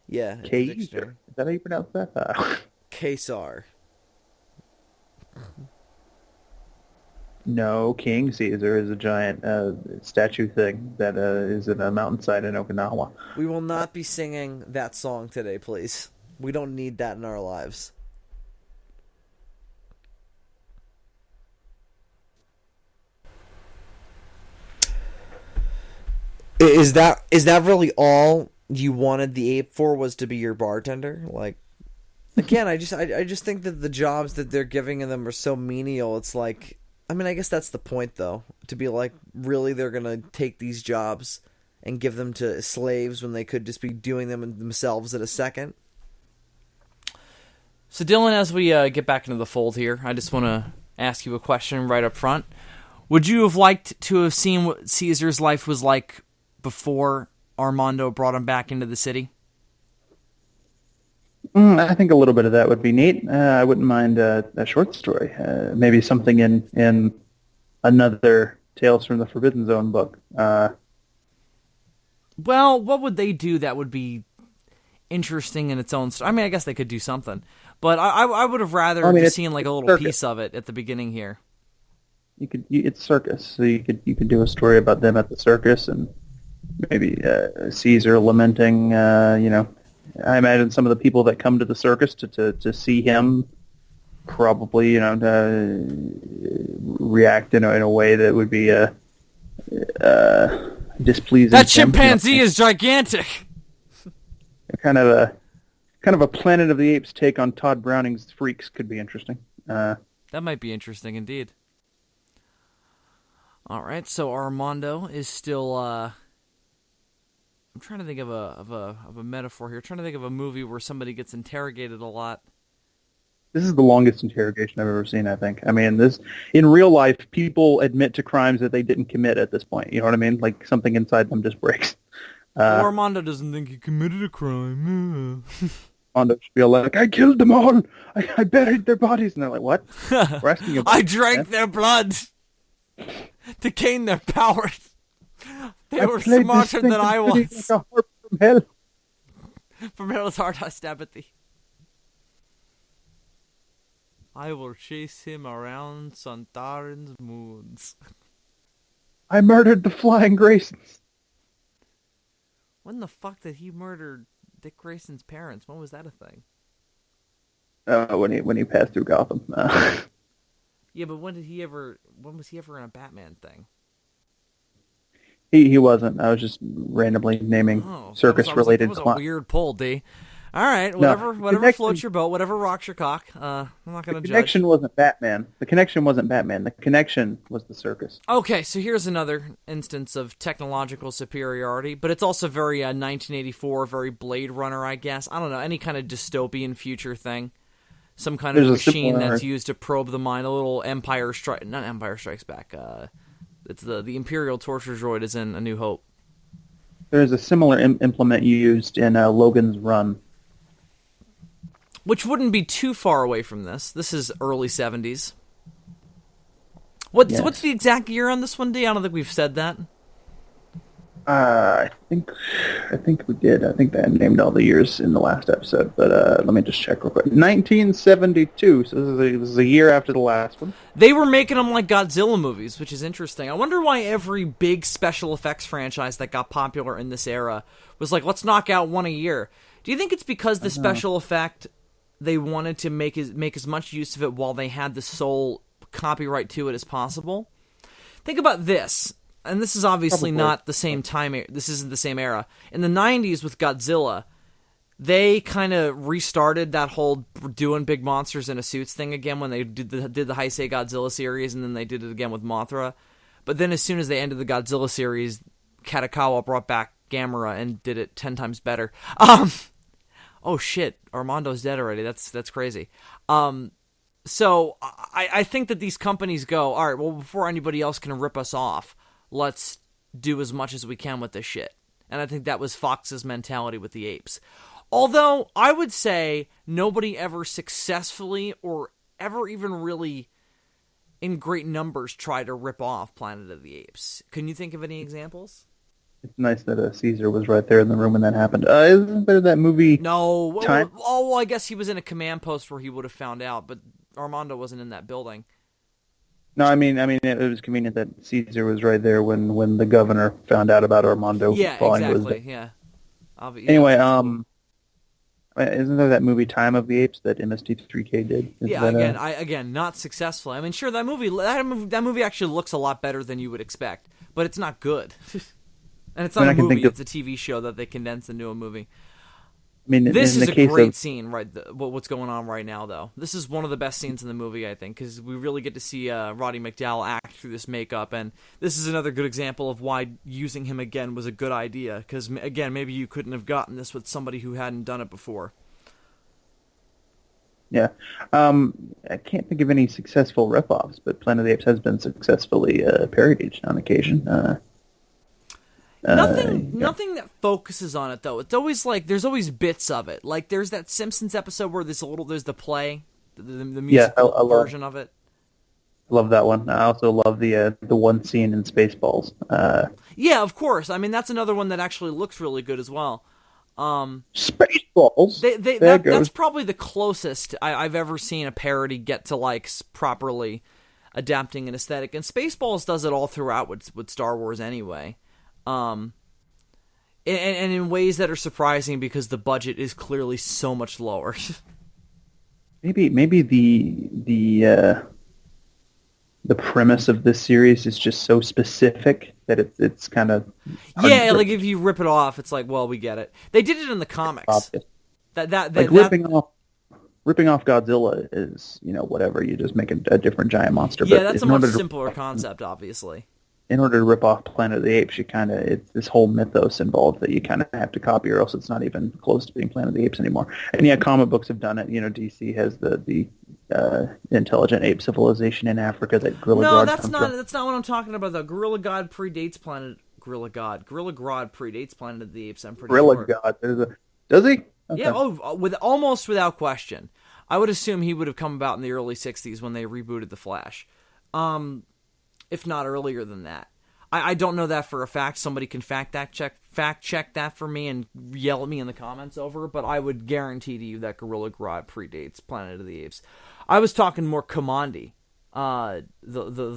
Yeah, it's a Caesar. dictionary. Is that how you pronounce that? Kesar. No, King Caesar is a giant statue thing that is in a mountainside in Okinawa. We will not be singing that song today, please. We don't need that in our lives. Is that really all you wanted the ape for, was to be your bartender? Like, again, I just think that the jobs that they're giving them are so menial. It's like, I mean, I guess that's the point, though. To be like, really, they're going to take these jobs and give them to slaves when they could just be doing them themselves at a second? So, Dylan, as we get back into the fold here, I just want to ask you a question right up front. Would you have liked to have seen what Caesar's life was like before Armando brought him back into the city? I think a little bit of that would be neat. I wouldn't mind a short story, maybe something in another Tales from the Forbidden Zone book. Well, what would they do that would be interesting in its own story? I mean, I guess they could do something, but I would have rather just seen like a little piece of it at the beginning here. It's circus, so you could do a story about them at the circus, and maybe Caesar lamenting. I imagine some of the people that come to the circus to see him probably react in a way that would be displeasing. That chimpanzee is gigantic. Kind of a Planet of the Apes take on Todd Browning's Freaks could be interesting. That might be interesting indeed. All right, so Armando is still. I'm trying to think of a metaphor here. I'm trying to think of a movie where somebody gets interrogated a lot. This is the longest interrogation I've ever seen, I think. I mean, in real life, people admit to crimes that they didn't commit at this point. You know what I mean? Like, something inside them just breaks. Armando doesn't think he committed a crime. Armando should be like, I killed them all! I buried their bodies! And they're like, what? We're asking you about I drank their blood to gain their powers. They were smarter than I was. Like a harp from hell. From hell's heart I stab at thee. I will chase him around Santarin's moons. I murdered the Flying Graysons. When the fuck did he murder Dick Grayson's parents? When was that a thing? When he passed through Gotham. Yeah, but when was he ever in a Batman thing? He wasn't. I was just randomly naming circus-related That was a weird pull, D. All right, whatever floats your boat, whatever rocks your cock. I'm not going to judge. The connection wasn't Batman. The connection was the circus. Okay, so here's another instance of technological superiority, but it's also very 1984, very Blade Runner, I guess. I don't know, any kind of dystopian future thing. Some kind of machine that's used to probe the mind. A little not Empire Strikes Back. It's the Imperial torture droid is in A New Hope. There's a similar implement used in Logan's Run. Which wouldn't be too far away from this. This is early 70s. What's the exact year on this one, D? I don't think we've said that. I think we did. I think I named all the years in the last episode, but let me just check real quick. 1972, so this is a year after the last one. They were making them like Godzilla movies, which is interesting. I wonder why every big special effects franchise that got popular in this era was like, let's knock out one a year. Do you think it's because the special effect, they wanted to make as much use of it while they had the sole copyright to it as possible? Think about this. And this is obviously not the same time. This isn't the same era. In the 90s with Godzilla, they kind of restarted that whole doing big monsters in a suits thing again when they did the Heisei Godzilla series, and then they did it again with Mothra. But then as soon as they ended the Godzilla series, Katakawa brought back Gamera and did it 10 times better. oh shit, Armando's dead already. That's crazy. So I think that these companies go, all right, well, before anybody else can rip us off, let's do as much as we can with this shit. And I think that was Fox's mentality with the Apes. Although I would say nobody ever successfully or ever even really in great numbers tried to rip off Planet of the Apes. Can you think of any examples? It's nice that Caesar was right there in the room when that happened. Isn't there that movie? No. Time? Well, I guess he was in a command post where he would have found out, but Armando wasn't in that building. No, I mean, it was convenient that Caesar was right there when the governor found out about Armando. Yeah, exactly. Yeah. Anyway, isn't there that movie Time of the Apes that MST3K did? Again, not successfully. I mean, sure, that movie actually looks a lot better than you would expect, but it's not good. And it's not a movie; it's a TV show that they condensed into a movie. I mean, this is a great scene, right? What's going on right now, though? This is one of the best scenes in the movie, I think, because we really get to see Roddy McDowall act through this makeup, and this is another good example of why using him again was a good idea. Because again, maybe you couldn't have gotten this with somebody who hadn't done it before. Yeah, I can't think of any successful ripoffs, but Planet of the Apes has been successfully parodied on occasion. Nothing that focuses on it though. It's always like there's always bits of it. Like there's that Simpsons episode where there's the play, the musical version of it. Love that one. I also love the one scene in Spaceballs. Yeah, of course. I mean that's another one that actually looks really good as well. Spaceballs. That's probably the closest I've ever seen a parody get to like properly adapting an aesthetic. And Spaceballs does it all throughout with Star Wars anyway. And in ways that are surprising because the budget is clearly so much lower. maybe the premise of this series is just so specific that it's kind of like if you rip it off, it's like, well, we get it. They did it in the comics. Obvious. Ripping off Godzilla is whatever. You just make a different giant monster. Yeah, that's a much simpler concept, obviously. In order to rip off Planet of the Apes, it's this whole mythos involved that you kind of have to copy, or else it's not even close to being Planet of the Apes anymore. And yeah, comic books have done it. DC has the intelligent ape civilization in Africa that Gorilla Grodd. No, that's not what I'm talking about. Though Gorilla Grodd predates Gorilla Grodd predates Planet of the Apes. I'm pretty sure. Gorilla Grodd, does he? Okay. Yeah, almost without question. I would assume he would have come about in the early '60s when they rebooted the Flash. If not earlier than that. I don't know that for a fact. Somebody can fact check that for me and yell at me in the comments over it, but I would guarantee to you that Gorilla Grodd predates Planet of the Apes. I was talking more Commandi, the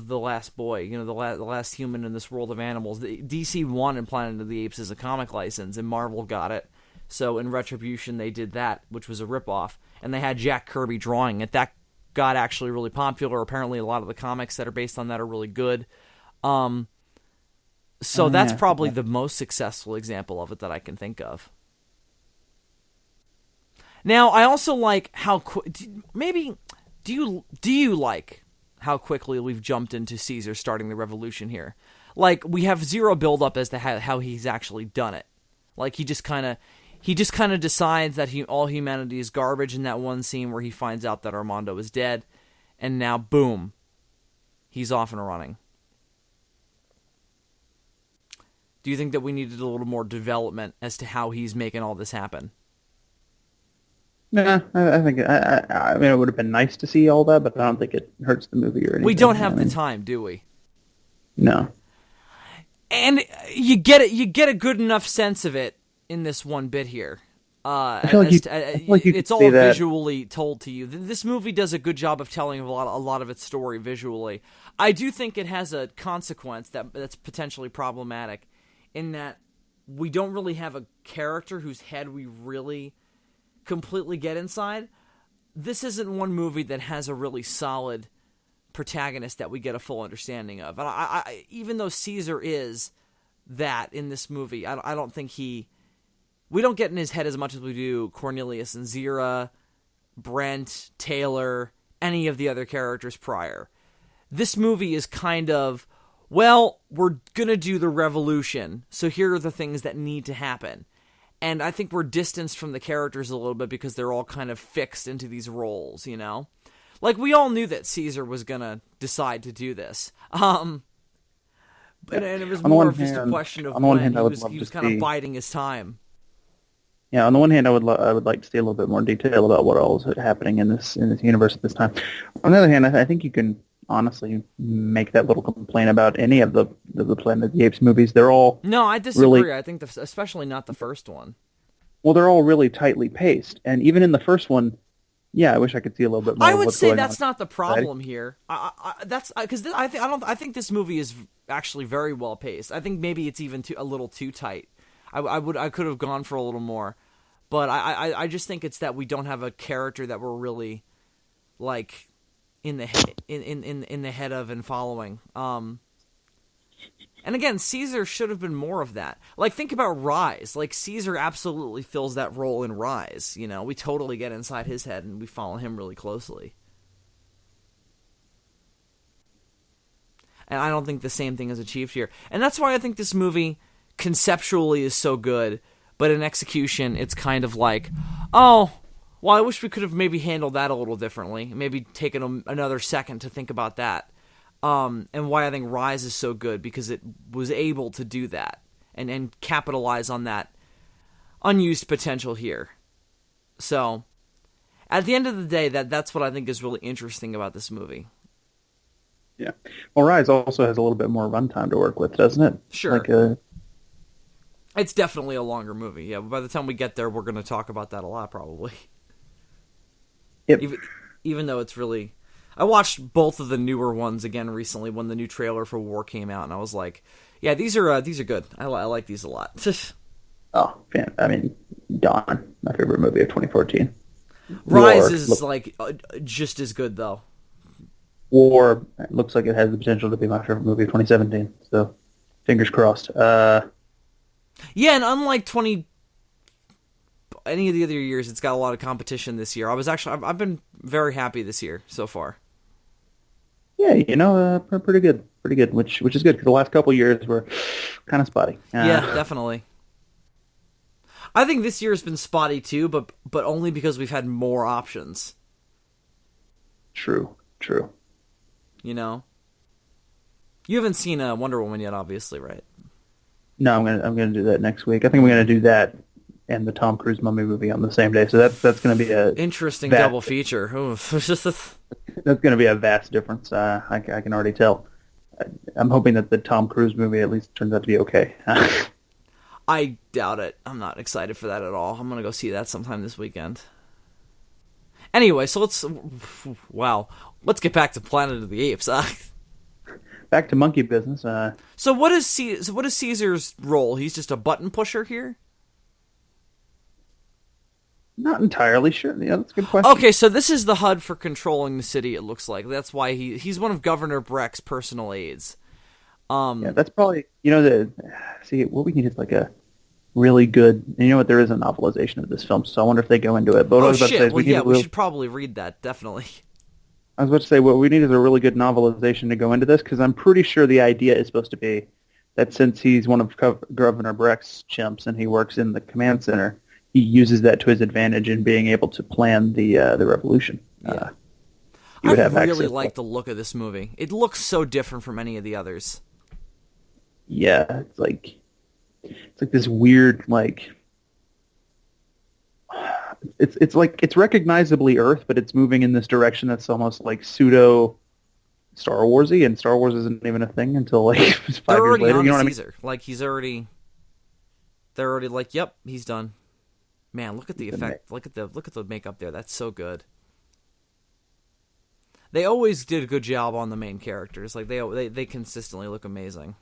last boy, the last human in this world of animals. The DC wanted Planet of the Apes as a comic license, and Marvel got it. So in Retribution, they did that, which was a ripoff, and they had Jack Kirby drawing it. That got actually really popular. Apparently a lot of the comics that are based on that are really good. So that's probably the most successful example of it that I can think of. Now, I also like how do you like how quickly we've jumped into Caesar starting the revolution here? Like, we have zero build-up as to how he's actually done it. Like, he just kind of decides that all humanity is garbage in that one scene where he finds out that Armando is dead, and now, boom, he's off and running. Do you think that we needed a little more development as to how he's making all this happen? Nah, I think I mean it would have been nice to see all that, but I don't think it hurts the movie or anything. We don't have the time, do we? No. And you get a good enough sense of it in this one bit here. I feel like it's all visually told to you. This movie does a good job of telling a lot of its story visually. I do think it has a consequence that's potentially problematic, in that we don't really have a character whose head we really completely get inside. This isn't one movie that has a really solid protagonist that we get a full understanding of. And I even though Caesar is that in this movie, I don't think we don't get in his head as much as we do Cornelius and Zira, Brent, Taylor, any of the other characters prior. This movie is kind of, well, we're going to do the revolution, so here are the things that need to happen. And I think we're distanced from the characters a little bit because they're all kind of fixed into these roles, you know? Like, we all knew that Caesar was going to decide to do this. And it was more of just a question of when. He was kind of biding his time. Yeah, on the one hand, I would like to see a little bit more detail about what all is happening in this universe at this time. On the other hand, I think you can honestly make that little complaint about any of the Planet of the Apes movies. They're all no, I disagree. I think especially not the first one. Well, they're all really tightly paced, and even in the first one, yeah, I wish I could see a little bit more. I would say that's not the problem here. That's because I think this movie is actually very well paced. I think maybe it's even a little too tight. I could have gone for a little more, but I just think it's that we don't have a character that we're really like in the head of and following. And again, Caesar should have been more of that. Like, think about Rise. Like, Caesar absolutely fills that role in Rise. You know, we totally get inside his head and we follow him really closely. And I don't think the same thing is achieved here. And that's why I think this movie conceptually is so good, but in execution, it's kind of like, oh, well, I wish we could have maybe handled that a little differently. Maybe taken another second to think about that. And why I think Rise is so good, because it was able to do that and capitalize on that unused potential here. So, at the end of the day, that's what I think is really interesting about this movie. Yeah. Well, Rise also has a little bit more runtime to work with, doesn't it? Sure. It's definitely a longer movie, yeah. But by the time we get there, we're going to talk about that a lot, probably. Yep. Even though it's really... I watched both of the newer ones again recently when the new trailer for War came out, and I was like, yeah, these are good. I like these a lot. Oh, man. I mean, Dawn, my favorite movie of 2014. Rise is just as good, though. War, it looks like it has the potential to be my favorite movie of 2017, so fingers crossed. Yeah, and unlike any of the other years, it's got a lot of competition this year. I've been very happy this year so far. Yeah, pretty good, which is good because the last couple of years were kind of spotty. Yeah, definitely. I think this year has been spotty too, but only because we've had more options. True. You know, you haven't seen Wonder Woman yet, obviously, right? No, I'm gonna do that next week. I think I'm gonna do that and the Tom Cruise Mummy movie on the same day. So that's gonna be a interesting double feature. That's gonna be a vast difference. I can already tell. I'm hoping that the Tom Cruise movie at least turns out to be okay. I doubt it. I'm not excited for that at all. I'm gonna go see that sometime this weekend. Anyway, so let's get back to Planet of the Apes. Back to monkey business. So what is Caesar's role? He's just a button pusher here? Not entirely sure. Yeah, that's a good question. Okay, so this is the HUD for controlling the city, it looks like. That's why he's one of Governor Breck's personal aides. Yeah, that's probably, see, what we need is like a really good, there is a novelization of this film, so I wonder if they go into it. But we should probably read that, definitely. I was about to say, what we need is a really good novelization to go into this, because I'm pretty sure the idea is supposed to be that since he's one of Governor Breck's chimps and he works in the command center, he uses that to his advantage in being able to plan the revolution. Yeah. I really like the look of this movie. It looks so different from any of the others. Yeah, it's like this weird, it's recognizably Earth, but it's moving in this direction that's almost like pseudo Star Warsy, and Star Wars isn't even a thing until 5 years later. You know what Caesar. I mean? They're already like, yep, he's done. Man, look at the effect. Look at the makeup there. That's so good. They always did a good job on the main characters. Like they consistently look amazing.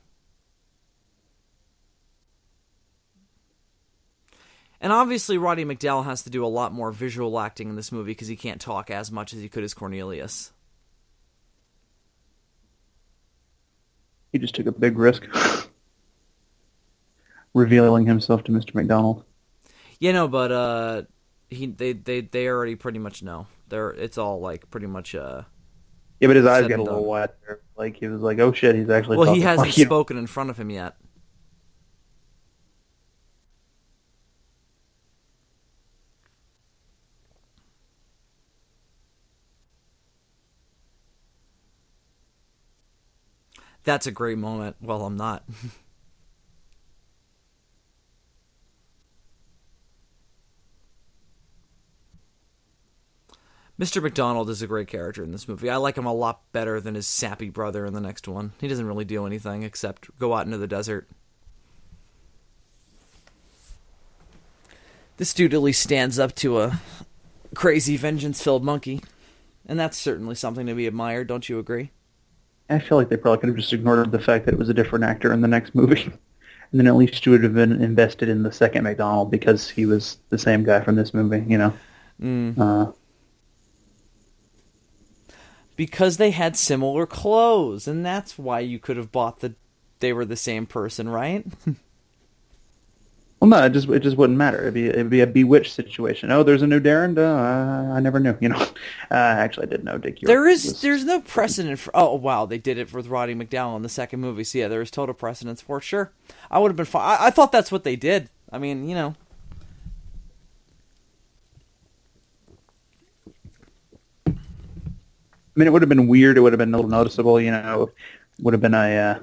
And obviously, Roddy McDowall has to do a lot more visual acting in this movie because he can't talk as much as he could as Cornelius. He just took a big risk, revealing himself to Mr. McDonald. But they already pretty much know. It's all pretty much. Yeah, but his eyes got a little wide there. He was like, "Oh shit, he's actually." Well, he hasn't spoken in front of him yet. That's a great moment. Well, I'm not. Mr. McDonald is a great character in this movie. I like him a lot better than his sappy brother in the next one. He doesn't really do anything except go out into the desert. This dude at least stands up to a crazy vengeance-filled monkey. And that's certainly something to be admired, don't you agree? I feel like they probably could have just ignored the fact that it was a different actor in the next movie. And then at least you would have been invested in the second McDonald because he was the same guy from this movie, you know? Because they had similar clothes, and that's why you could have bought they were the same person, right? Well, no, it just wouldn't matter. It'd be a Bewitched situation. Oh, there's a new Darren. I never knew. You know, actually, I did know Dick York. There's no precedent for. Oh wow, they did it with Roddy McDowall in the second movie. So yeah, there was total precedence for it. Sure, I would have been fine. I thought that's what they did. I mean, you know. I mean, it would have been weird. It would have been a little noticeable. You know, it would have been an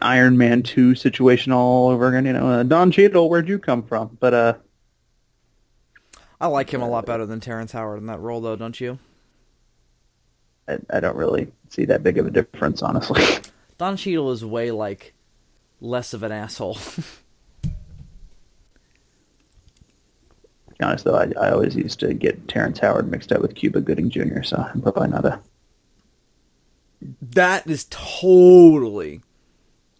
Iron Man 2 situation all over again. You know, Don Cheadle, where'd you come from? But I like him a lot better than Terrence Howard in that role, though, don't you? I don't really see that big of a difference, honestly. Don Cheadle is way less of an asshole. To be honest, though, I always used to get Terrence Howard mixed up with Cuba Gooding Jr., so I'm probably not a... That is totally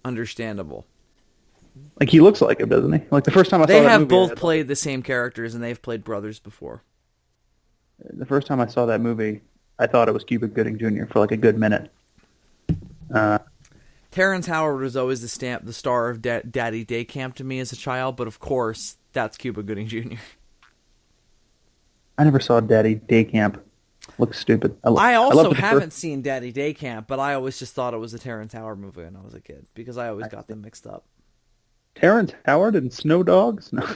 understandable. Like, he looks like him, doesn't he? Like, the first time I saw that movie... They have both played the same characters, and they've played brothers before. The first time I saw that movie, I thought it was Cuba Gooding Jr. for, like, a good minute. Terrence Howard was always the star of Daddy Day Camp to me as a child, but of course, that's Cuba Gooding Jr. I never saw Daddy Day Camp. Looks stupid. I also haven't seen Daddy Day Camp, but I always just thought it was a Terrence Howard movie when I was a kid, because I always got them mixed up. Terrence Howard and Snow Dogs? No.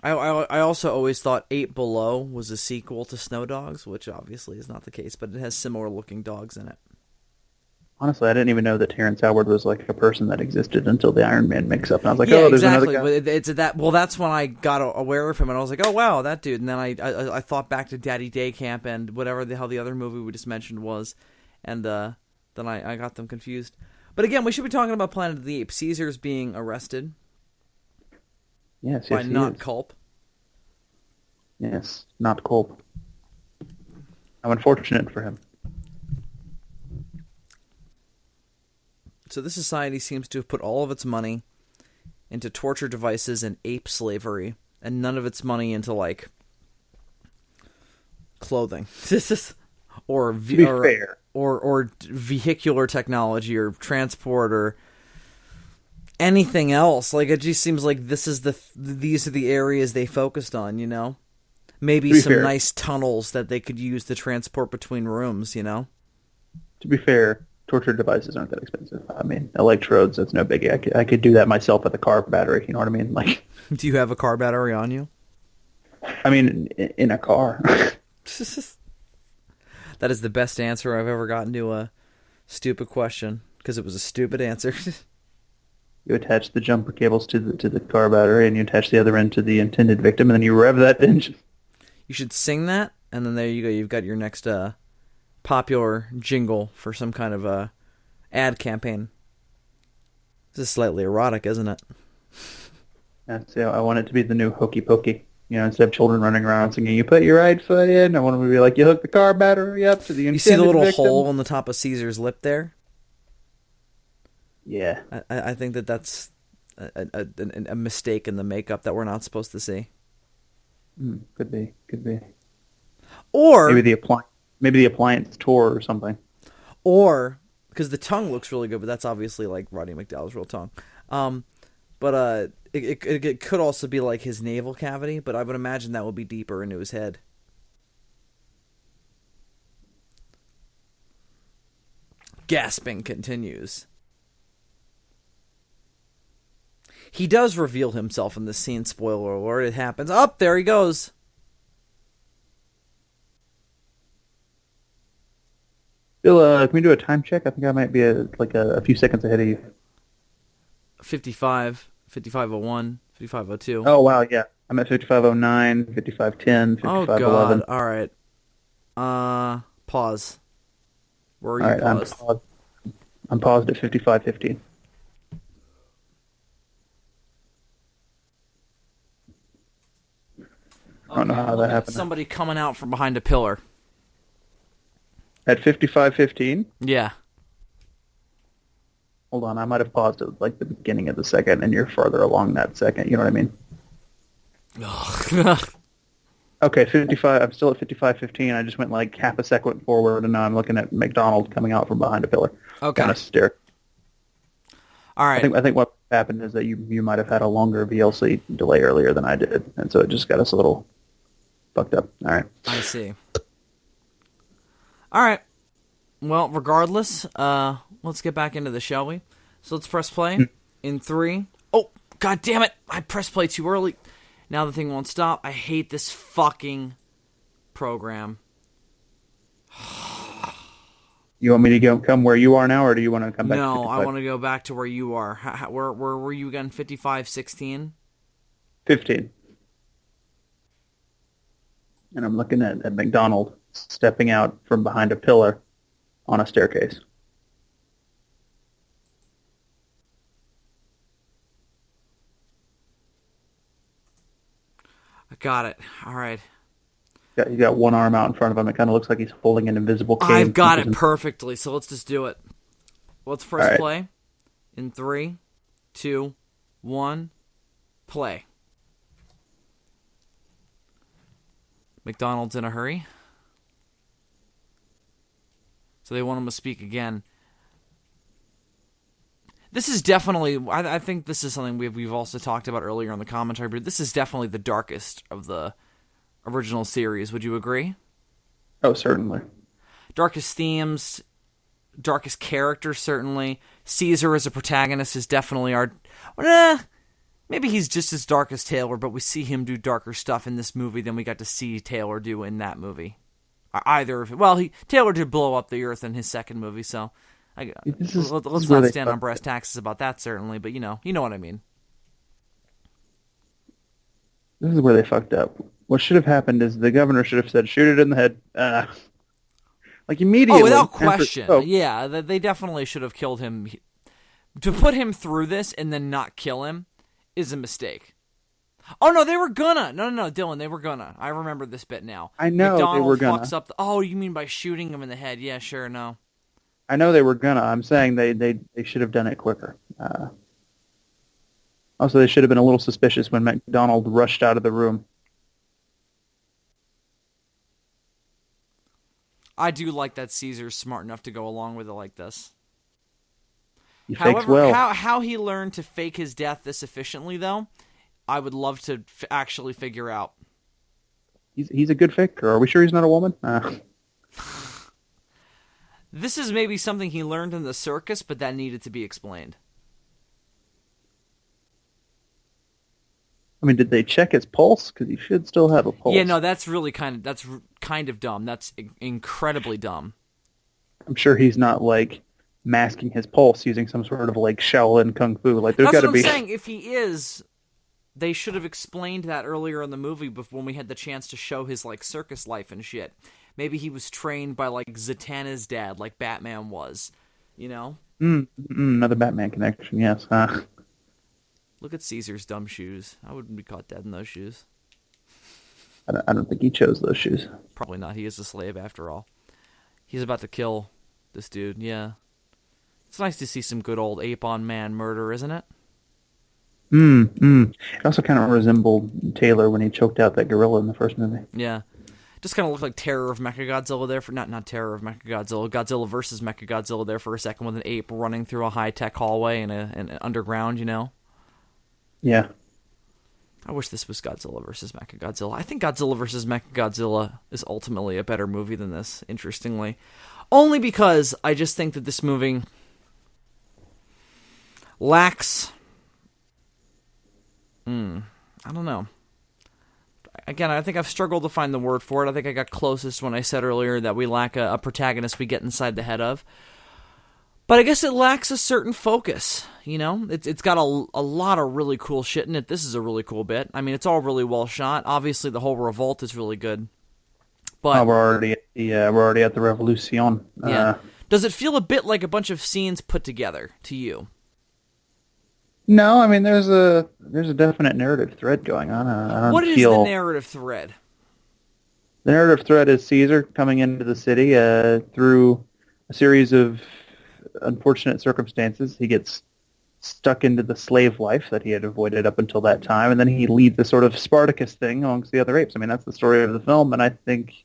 I also always thought 8 Below was a sequel to Snow Dogs, which obviously is not the case, but it has similar looking dogs in it. Honestly, I didn't even know that Terrence Howard was like a person that existed until the Iron Man mix-up, and I was like, yeah, "Oh, there's exactly. another guy." It's that. Well, that's when I got aware of him, and I was like, "Oh, wow, that dude." And then I thought back to Daddy Day Camp and whatever the hell the other movie we just mentioned was, and then I got them confused. But again, we should be talking about Planet of the Apes. Caesar's being arrested. Yes, by not Culp. Yes, not Culp. How unfortunate for him. So this society seems to have put all of its money into torture devices and ape slavery, and none of its money into, like, clothing. or vehicular technology or transport or anything else. Like, it just seems like these are the areas they focused on, you know? Maybe some nice tunnels that they could use to transport between rooms, you know? To be fair, torture devices aren't that expensive. I mean, electrodes, that's no biggie. I could do that myself with a car battery, you know what I mean? Like, do you have a car battery on you? I mean, in a car. That is the best answer I've ever gotten to a stupid question, because it was a stupid answer. You attach the jumper cables to the car battery, and you attach the other end to the intended victim, and then you rev that engine. You should sing that, and then there you go. You've got your next popular jingle for some kind of ad campaign. This is slightly erotic, isn't it? That's, I want it to be the new Hokey Pokey. You know, instead of children running around singing, "You put your right foot in," I want them to be like, "You hook the car battery up to the intended victim." You see the little hole on the top of Caesar's lip there? Yeah. I think that's a mistake in the makeup that we're not supposed to see. Could be. Or maybe the appliance tore or something. Or because the tongue looks really good, but that's obviously like Roddy McDowall's real tongue. But it could also be like his navel cavity, but I would imagine that would be deeper into his head. Gasping continues. He does reveal himself in this scene. Spoiler alert, it happens. There he goes. Bill, can we do a time check? I think I might be a few seconds ahead of you. 55, 55:01, 55:02. Oh, wow, yeah. I'm at 55:09, 55:10, Oh 55:11. God! All right. Pause. Where are you All right, paused? I'm paused at 55:15. I don't know how that happened. Somebody coming out from behind a pillar. At 55:15? Yeah. Hold on, I might have paused at like the beginning of the second, and you're farther along that second. You know what I mean? Okay, 55. I'm still at 55:15. I just went like half a second forward, and now I'm looking at McDonald coming out from behind a pillar. Okay. Kind of stare. All right. I think what happened is that you might have had a longer VLC delay earlier than I did, and so it just got us a little fucked up. All right. I see. All right. Well, regardless, let's get back into this, shall we? So let's press play in 3. Oh, God damn it! I pressed play too early. Now the thing won't stop. I hate this fucking program. You want me to come where you are now, or do you want to come back? No, to I want to go back to where you are. Where were you again? 55:16? 15. And I'm looking at McDonald stepping out from behind a pillar on a staircase. I got it. All right. You got one arm out in front of him. It kind of looks like he's holding an invisible cane. I've got it perfectly, so let's just do it. Let's press play in 3, 2, 1, play. McDonald's in a hurry. So they want him to speak again. This is definitely, I think this is something we've also talked about earlier in the commentary, but this is definitely the darkest of the original series. Would you agree? Oh, certainly. Darkest themes, darkest characters, certainly. Caesar as a protagonist is definitely our... maybe he's just as dark as Taylor, but we see him do darker stuff in this movie than we got to see Taylor do in that movie. Either of it. Well, Taylor did blow up the Earth in his second movie, so... let's not stand on brass taxes about that, certainly, but you know what I mean. This is where they fucked up. What should have happened is the governor should have said, "Shoot it in the head." Like immediately. Oh, without question. Yeah, they definitely should have killed him. To put him through this and then not kill him is a mistake. Oh, no, they were gonna. No, Dylan, they were gonna. I remember this bit now. I know McDonald they were gonna. Fucks up oh, you mean by shooting him in the head? Yeah, sure, no. I know they were gonna. I'm saying they should have done it quicker. Also, they should have been a little suspicious when McDonald rushed out of the room. I do like that Caesar's smart enough to go along with it like this. He fakes well. How he learned to fake his death this efficiently, though, I would love to actually figure out. He's a good faker. Are we sure he's not a woman? This is maybe something he learned in the circus, but that needed to be explained. I mean, did they check his pulse? Because he should still have a pulse. Yeah, no, that's kind of dumb. That's incredibly dumb. I'm sure he's not like masking his pulse using some sort of like Shaolin kung fu. Like there's got to be. That's what I'm saying. If he is, they should have explained that earlier in the movie before when we had the chance to show his like circus life and shit. Maybe he was trained by like Zatanna's dad, like Batman was. You know? Another Batman connection. Yes. Look at Caesar's dumb shoes. I wouldn't be caught dead in those shoes. I don't think he chose those shoes. Probably not. He is a slave after all. He's about to kill this dude. Yeah. It's nice to see some good old ape-on-man murder, isn't it? It also kind of resembled Taylor when he choked out that gorilla in the first movie. Yeah. Just kind of looked like Terror of Mechagodzilla there for... Not Terror of Mechagodzilla. Godzilla versus Mechagodzilla there for a second with an ape running through a high-tech hallway in an underground, you know? Yeah. I wish this was Godzilla versus Mechagodzilla. I think Godzilla versus Mechagodzilla is ultimately a better movie than this, interestingly. Only because I just think that this movie lacks... I don't know. I think I've struggled to find the word for it. I think I got closest when I said earlier that we lack a protagonist we get inside the head of. But I guess it lacks a certain focus, you know? It's got a lot of really cool shit in it. This is a really cool bit. I mean, it's all really well shot. Obviously, the whole revolt is really good. But we're already at the Revolution. Yeah. Does it feel a bit like a bunch of scenes put together to you? No, I mean there's a definite narrative thread going on. What is the narrative thread? The narrative thread is Caesar coming into the city through a series of unfortunate circumstances. He gets stuck into the slave life that he had avoided up until that time, and then he leads a sort of Spartacus thing amongst the other apes. I mean, that's the story of the film, and I think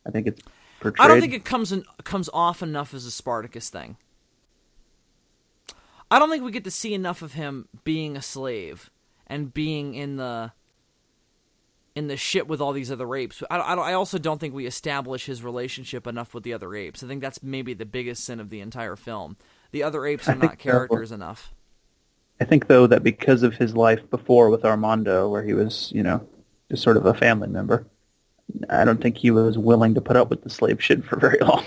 it's portrayed. I don't think it comes off enough as a Spartacus thing. I don't think we get to see enough of him being a slave and being in the shit with all these other apes. I also don't think we establish his relationship enough with the other apes. I think that's maybe the biggest sin of the entire film. The other apes are not characters enough. I think, though, that because of his life before with Armando, where he was, just sort of a family member, I don't think he was willing to put up with the slave shit for very long.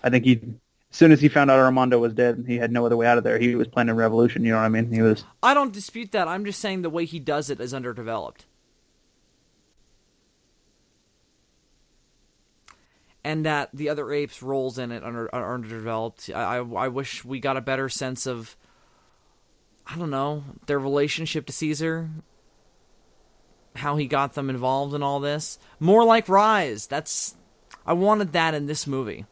I think as soon as he found out Armando was dead and he had no other way out of there, he was planning revolution, you know what I mean? I don't dispute that. I'm just saying the way he does it is underdeveloped. And that the other apes' roles in it are underdeveloped. I wish we got a better sense of, I don't know, their relationship to Caesar, how he got them involved in all this. More like Rise. I wanted that in this movie.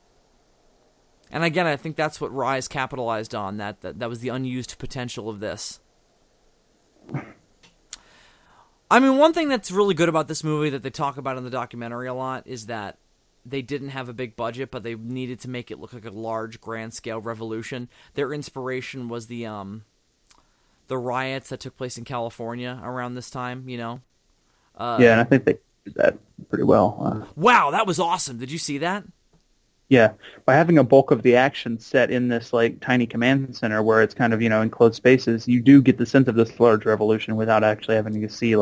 And again, I think that's what Rise capitalized on. That was the unused potential of this. I mean, one thing that's really good about this movie that they talk about in the documentary a lot is that they didn't have a big budget, but they needed to make it look like a large, grand-scale revolution. Their inspiration was the riots that took place in California around this time, you know? Yeah, and I think they did that pretty well. Wow, that was awesome. Did you see that? Yeah, by having a bulk of the action set in this tiny command center where it's kind of enclosed spaces, you do get the sense of this large revolution without actually having to see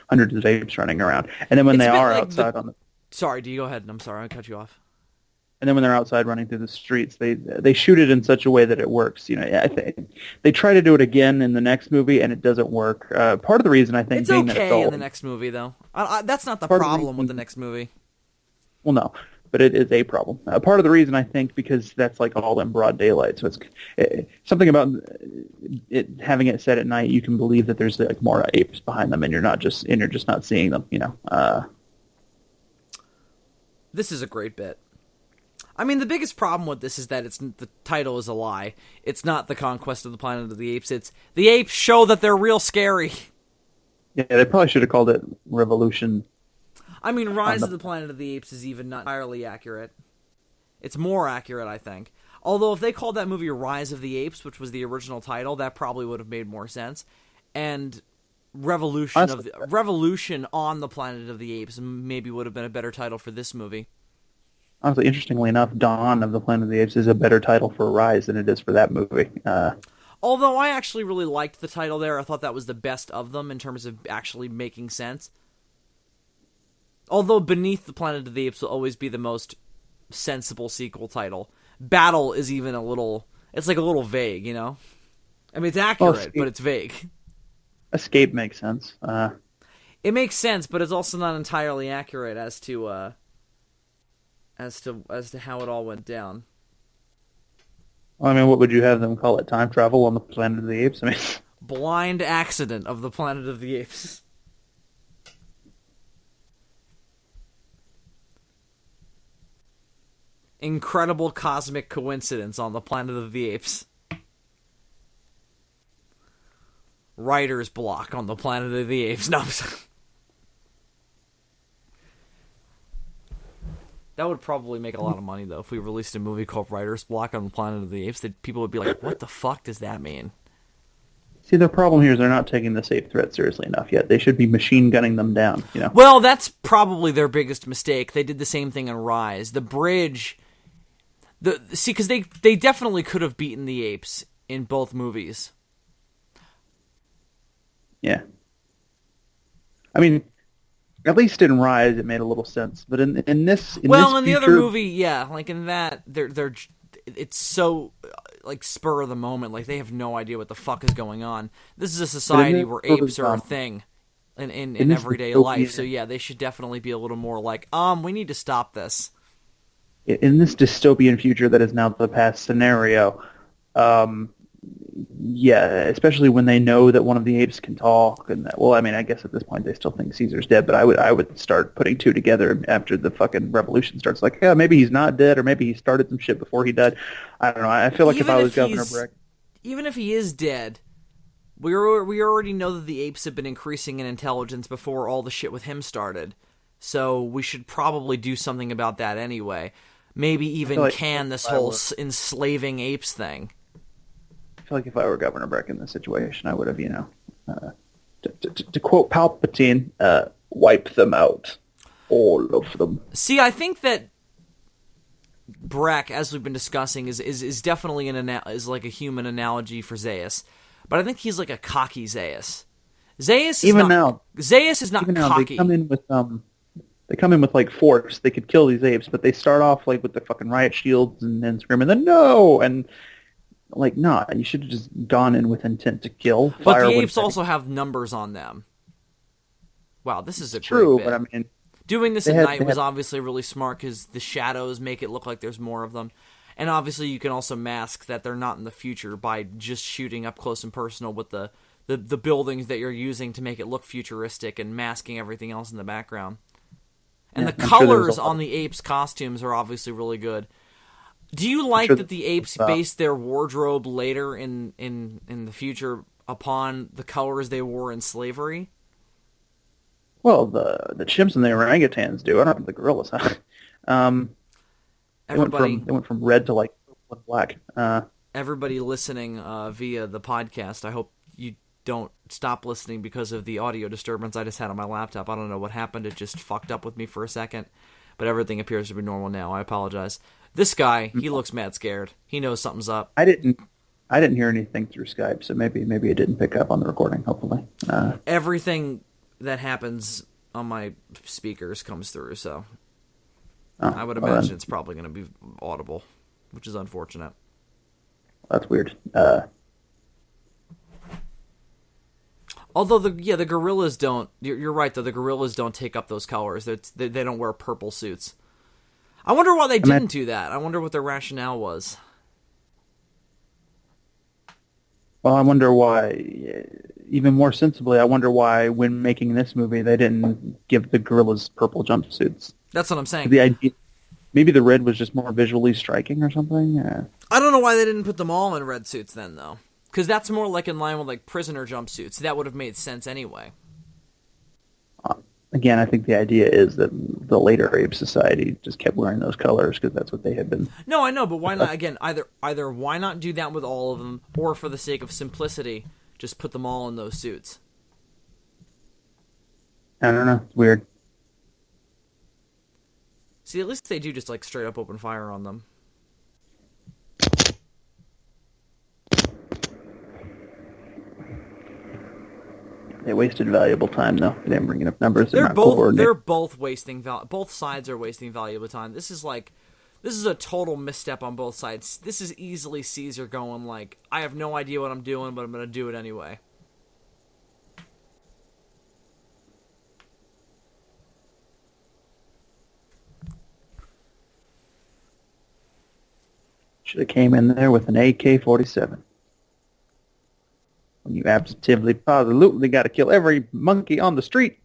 hundreds of apes running around. And then when they are outside on the Sorry, do you go ahead? I'm sorry, I cut you off. And then when they're outside running through the streets, they shoot it in such a way that it works. I think they try to do it again in the next movie, and it doesn't work. Part of the reason I think it's okay in the next movie, though. That's not the problem with the next movie. Well, no. But it is a problem. Part of the reason I think because that's all in broad daylight, so it's something about it having it set at night. You can believe that there's more apes behind them, and you're just not seeing them. This is a great bit. I mean, the biggest problem with this is that the title is a lie. It's not the Conquest of the Planet of the Apes. It's the apes show that they're real scary. Yeah, they probably should have called it Revolution. I mean, Rise of the Planet of the Apes is even not entirely accurate. It's more accurate, I think. Although if they called that movie Rise of the Apes, which was the original title, that probably would have made more sense. And Revolution on the Planet of the Apes maybe would have been a better title for this movie. Honestly, interestingly enough, Dawn of the Planet of the Apes is a better title for Rise than it is for that movie. Although I actually really liked the title there. I thought that was the best of them in terms of actually making sense. Although Beneath the Planet of the Apes will always be the most sensible sequel title. Battle is even it's a little vague, you know? I mean, it's accurate, but it's vague. Escape makes sense. It makes sense, but it's also not entirely accurate as to how it all went down. Well, I mean, what would you have them call it? Time travel on the Planet of the Apes? I mean, Blind accident of the Planet of the Apes. Incredible cosmic coincidence on the Planet of the Apes. Writer's block on the Planet of the Apes. No, that would probably make a lot of money, though, if we released a movie called Writer's Block on the Planet of the Apes. That people would be like, what the fuck does that mean? See, the problem here is they're not taking the ape threat seriously enough yet. They should be machine gunning them down, you know? Well, that's probably their biggest mistake. They did the same thing in Rise. The bridge... because they definitely could have beaten the apes in both movies. Yeah. I mean, At least in Rise, it made a little sense. But in this, in the other movie, yeah, like in that, it's so like spur of the moment. Like they have no idea what the fuck is going on. This is a society where apes are a thing in everyday life. So yeah, they should definitely be a little more like, we need to stop this. In this dystopian future that is now the past scenario, yeah, especially when they know that one of the apes can talk, and that, well, I mean, I guess at this point they still think Caesar's dead, but I would start putting two together after the fucking revolution starts. Like, yeah, maybe he's not dead, or maybe he started some shit before he died. I don't know. I feel like if I was Governor Breck, even if he is dead, we already know that the apes have been increasing in intelligence before all the shit with him started, so we should probably do something about that anyway. Maybe even this whole enslaving apes thing. I feel like if I were Governor Breck in this situation, I would have, to quote Palpatine, wipe them out. All of them. See, I think that Breck, as we've been discussing, is definitely is like a human analogy for Zaius. But I think he's like a cocky Zaius. Zaius is not cocky. They come in with like force. They could kill these apes, but they start off like with the fucking riot shields and then screaming, "Then no!" And like, nah, you should have just gone in with intent to kill. But the apes also have numbers on them. Wow, this is true, great bit. But I mean, doing this at night was obviously really smart because the shadows make it look like there's more of them. And obviously you can also mask that they're not in the future by just shooting up close and personal with the buildings that you're using to make it look futuristic and masking everything else in the background. And the colors on the apes' costumes are obviously really good. Do you like that the apes based their wardrobe later in the future upon the colors they wore in slavery? Well, the chimps and the orangutans do. I don't know if the gorillas, huh? They went from red to like black. Everybody listening via the podcast, I hope you don't stop listening because of the audio disturbance I just had on my laptop. I don't know what happened. It just fucked up with me for a second. But everything appears to be normal now. I apologize. This guy, he looks mad scared. He knows something's up. I didn't hear anything through Skype, so maybe it didn't pick up on the recording, hopefully. Everything that happens on my speakers comes through, so I would imagine it's probably going to be audible, which is unfortunate. That's weird. Although the gorillas don't. You're right though. The gorillas don't take up those colors. They don't wear purple suits. I wonder why they didn't do that. I wonder what their rationale was. Well, I wonder why. Even more sensibly, I wonder why, when making this movie, they didn't give the gorillas purple jumpsuits. That's what I'm saying. The idea, maybe the red was just more visually striking or something. Yeah. I don't know why they didn't put them all in red suits then, though. Because that's more like in line with like prisoner jumpsuits. That would have made sense anyway. Again, I think the idea is that the later ape society just kept wearing those colors because that's what they had been. No, I know, but why not? Again, either why not do that with all of them, or for the sake of simplicity, just put them all in those suits. I don't know. It's weird. See, at least they do just like straight up open fire on them. They wasted valuable time, though. They didn't bring enough numbers. They're both wasting both sides are wasting valuable time. This is a total misstep on both sides. This is easily Caesar going like, I have no idea what I'm doing, but I'm going to do it anyway. Should have came in there with an AK-47. When you absolutely got to kill every monkey on the street.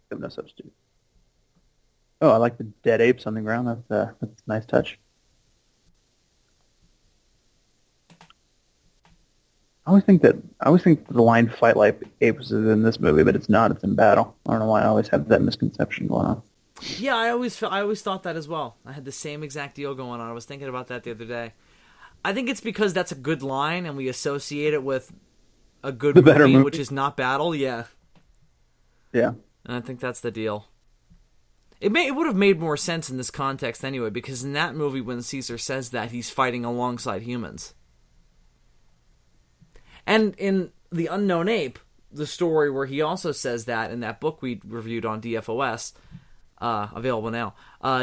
Have no substitute. Oh, I like the dead apes on the ground. That's a nice touch. I always think the line "fight like apes" is in this movie, but it's not. It's in battle. I don't know why I always have that misconception going on. Yeah, I always thought that as well. I had the same exact deal going on. I was thinking about that the other day. I think it's because that's a good line, and we associate it with a good movie, which is not battle. Yeah. Yeah. And I think that's the deal. It would have made more sense in this context anyway, because in that movie, when Caesar says that, he's fighting alongside humans. And in The Unknown Ape, the story where he also says that in that book we reviewed on DFOS, available now.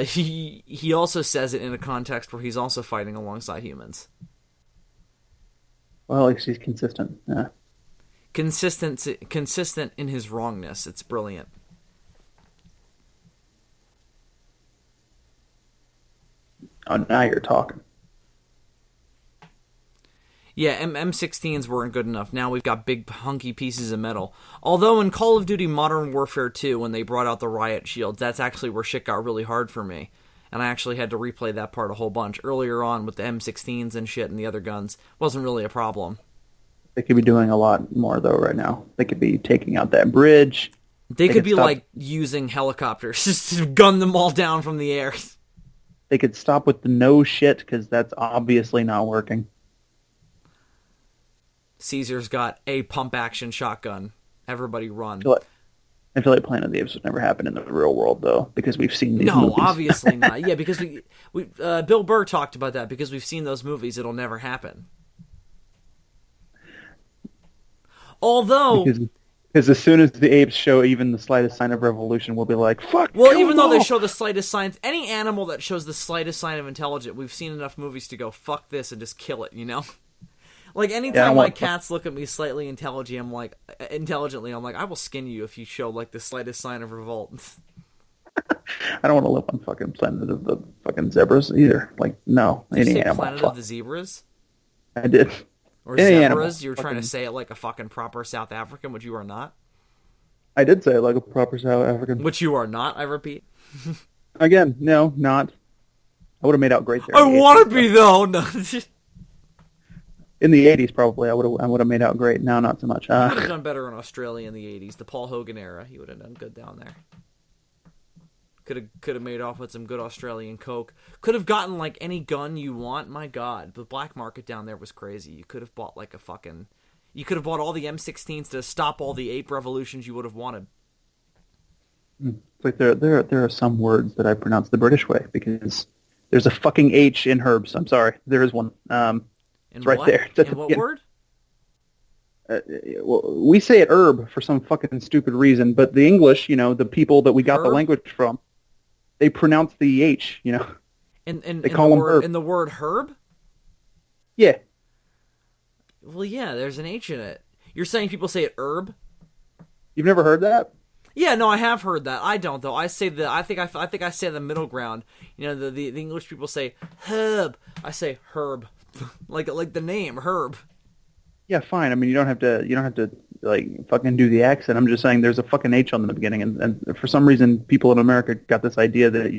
He also says it in a context where he's also fighting alongside humans. Well, at least he's consistent. Yeah. Consistent in his wrongness. It's brilliant. Oh, now you're talking. Yeah, M16s weren't good enough. Now we've got big hunky pieces of metal. Although in Call of Duty Modern Warfare 2, when they brought out the riot shields, that's actually where shit got really hard for me. And I actually had to replay that part a whole bunch. Earlier on with the M16s and shit and the other guns, wasn't really a problem. They could be doing a lot more, though, right now. They could be taking out that bridge. They could be, like, using helicopters just to gun them all down from the air. They could stop with the no shit, because that's obviously not working. Caesar's got a pump-action shotgun. Everybody run. I feel like Planet of the Apes would never happen in the real world, though, because we've seen these movies. No, obviously not. Yeah, because we Bill Burr talked about that. Because we've seen those movies, it'll never happen. Although... Because as soon as the apes show even the slightest sign of revolution, we'll be like, fuck! Well, even though they show the slightest signs... Any animal that shows the slightest sign of intelligence, we've seen enough movies to go, fuck this, and just kill it, you know? Like, anytime my cats look at me slightly intelligently, I'm like, I will skin you if you show, like, the slightest sign of revolt. I don't want to live on fucking Planet of the fucking Zebras either. Like, no. Did you say Planet of the Zebras? I did. Or Zebras? You were trying to say it like a fucking proper South African, which you are not? I did say it like a proper South African. Which you are not, I repeat. Again, no, not. I would have made out great there. I want to be, though! No. In the 80s, probably, I would have made out great. Now, not so much. He would have done better in Australia in the 80s. The Paul Hogan era, he would have done good down there. Could have made off with some good Australian coke. Could have gotten, like, any gun you want. My God, the black market down there was crazy. You could have bought, like, you could have bought all the M16s to stop all the ape revolutions you would have wanted. It's like there are some words that I pronounce the British way, because there's a fucking H in herbs. I'm sorry. There is one. It's right there. In what word? Well, we say it herb for some fucking stupid reason, but the English, the people that we got the language from, they pronounce the H, They call them herb. In the word herb? Yeah. Well, yeah, there's an H in it. You're saying people say it herb? You've never heard that? Yeah, no, I have heard that. I don't though. I think I say the middle ground. The English people say herb. I say herb. like the name Herb. Yeah, fine. I mean, you don't have to like fucking do the accent. I'm just saying there's a fucking H on the beginning, and for some reason people in America got this idea that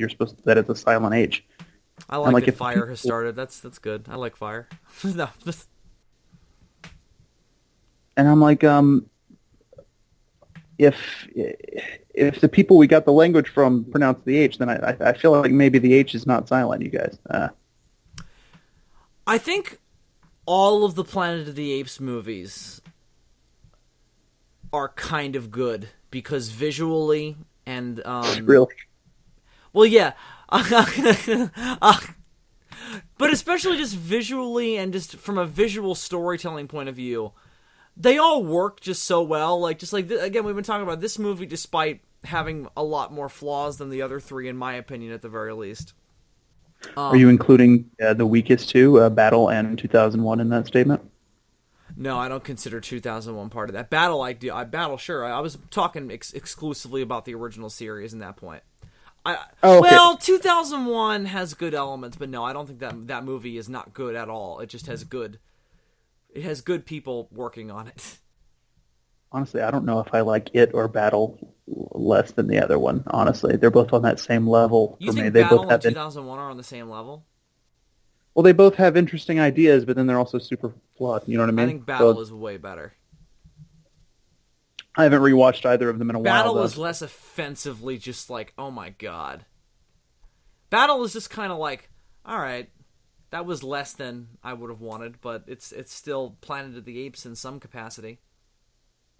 that it's a silent H. I like that fire has started. That's good. I like fire. No. And I'm like, if the people we got the language from pronounce the H, then I feel like maybe the H is not silent, you guys. I think all of the Planet of the Apes movies are kind of good because visually and really, well, yeah, but especially just visually and just from a visual storytelling point of view, they all work just so well. Like again, we've been talking about this movie, despite having a lot more flaws than the other three, in my opinion, at the very least. Are you including the weakest two, Battle and 2001, in that statement? No, I don't consider 2001 part of that. Battle, I do. Battle, sure. I was talking exclusively about the original series in that point. Okay. Well, 2001 has good elements, but no, I don't think that movie is not good at all. It just has good people working on it. Honestly, I don't know if I like it or Battle less than the other one. Honestly, they're both on that same level for me. You think They Battle both have and 2001 are on the same level? Well, they both have interesting ideas, but then they're also super flawed. You know what I mean? I think Battle is way better. I haven't rewatched either of them in a while. Battle is less offensively just like, oh my god. Battle is just kind of like, all right, that was less than I would have wanted, but it's still Planet of the Apes in some capacity.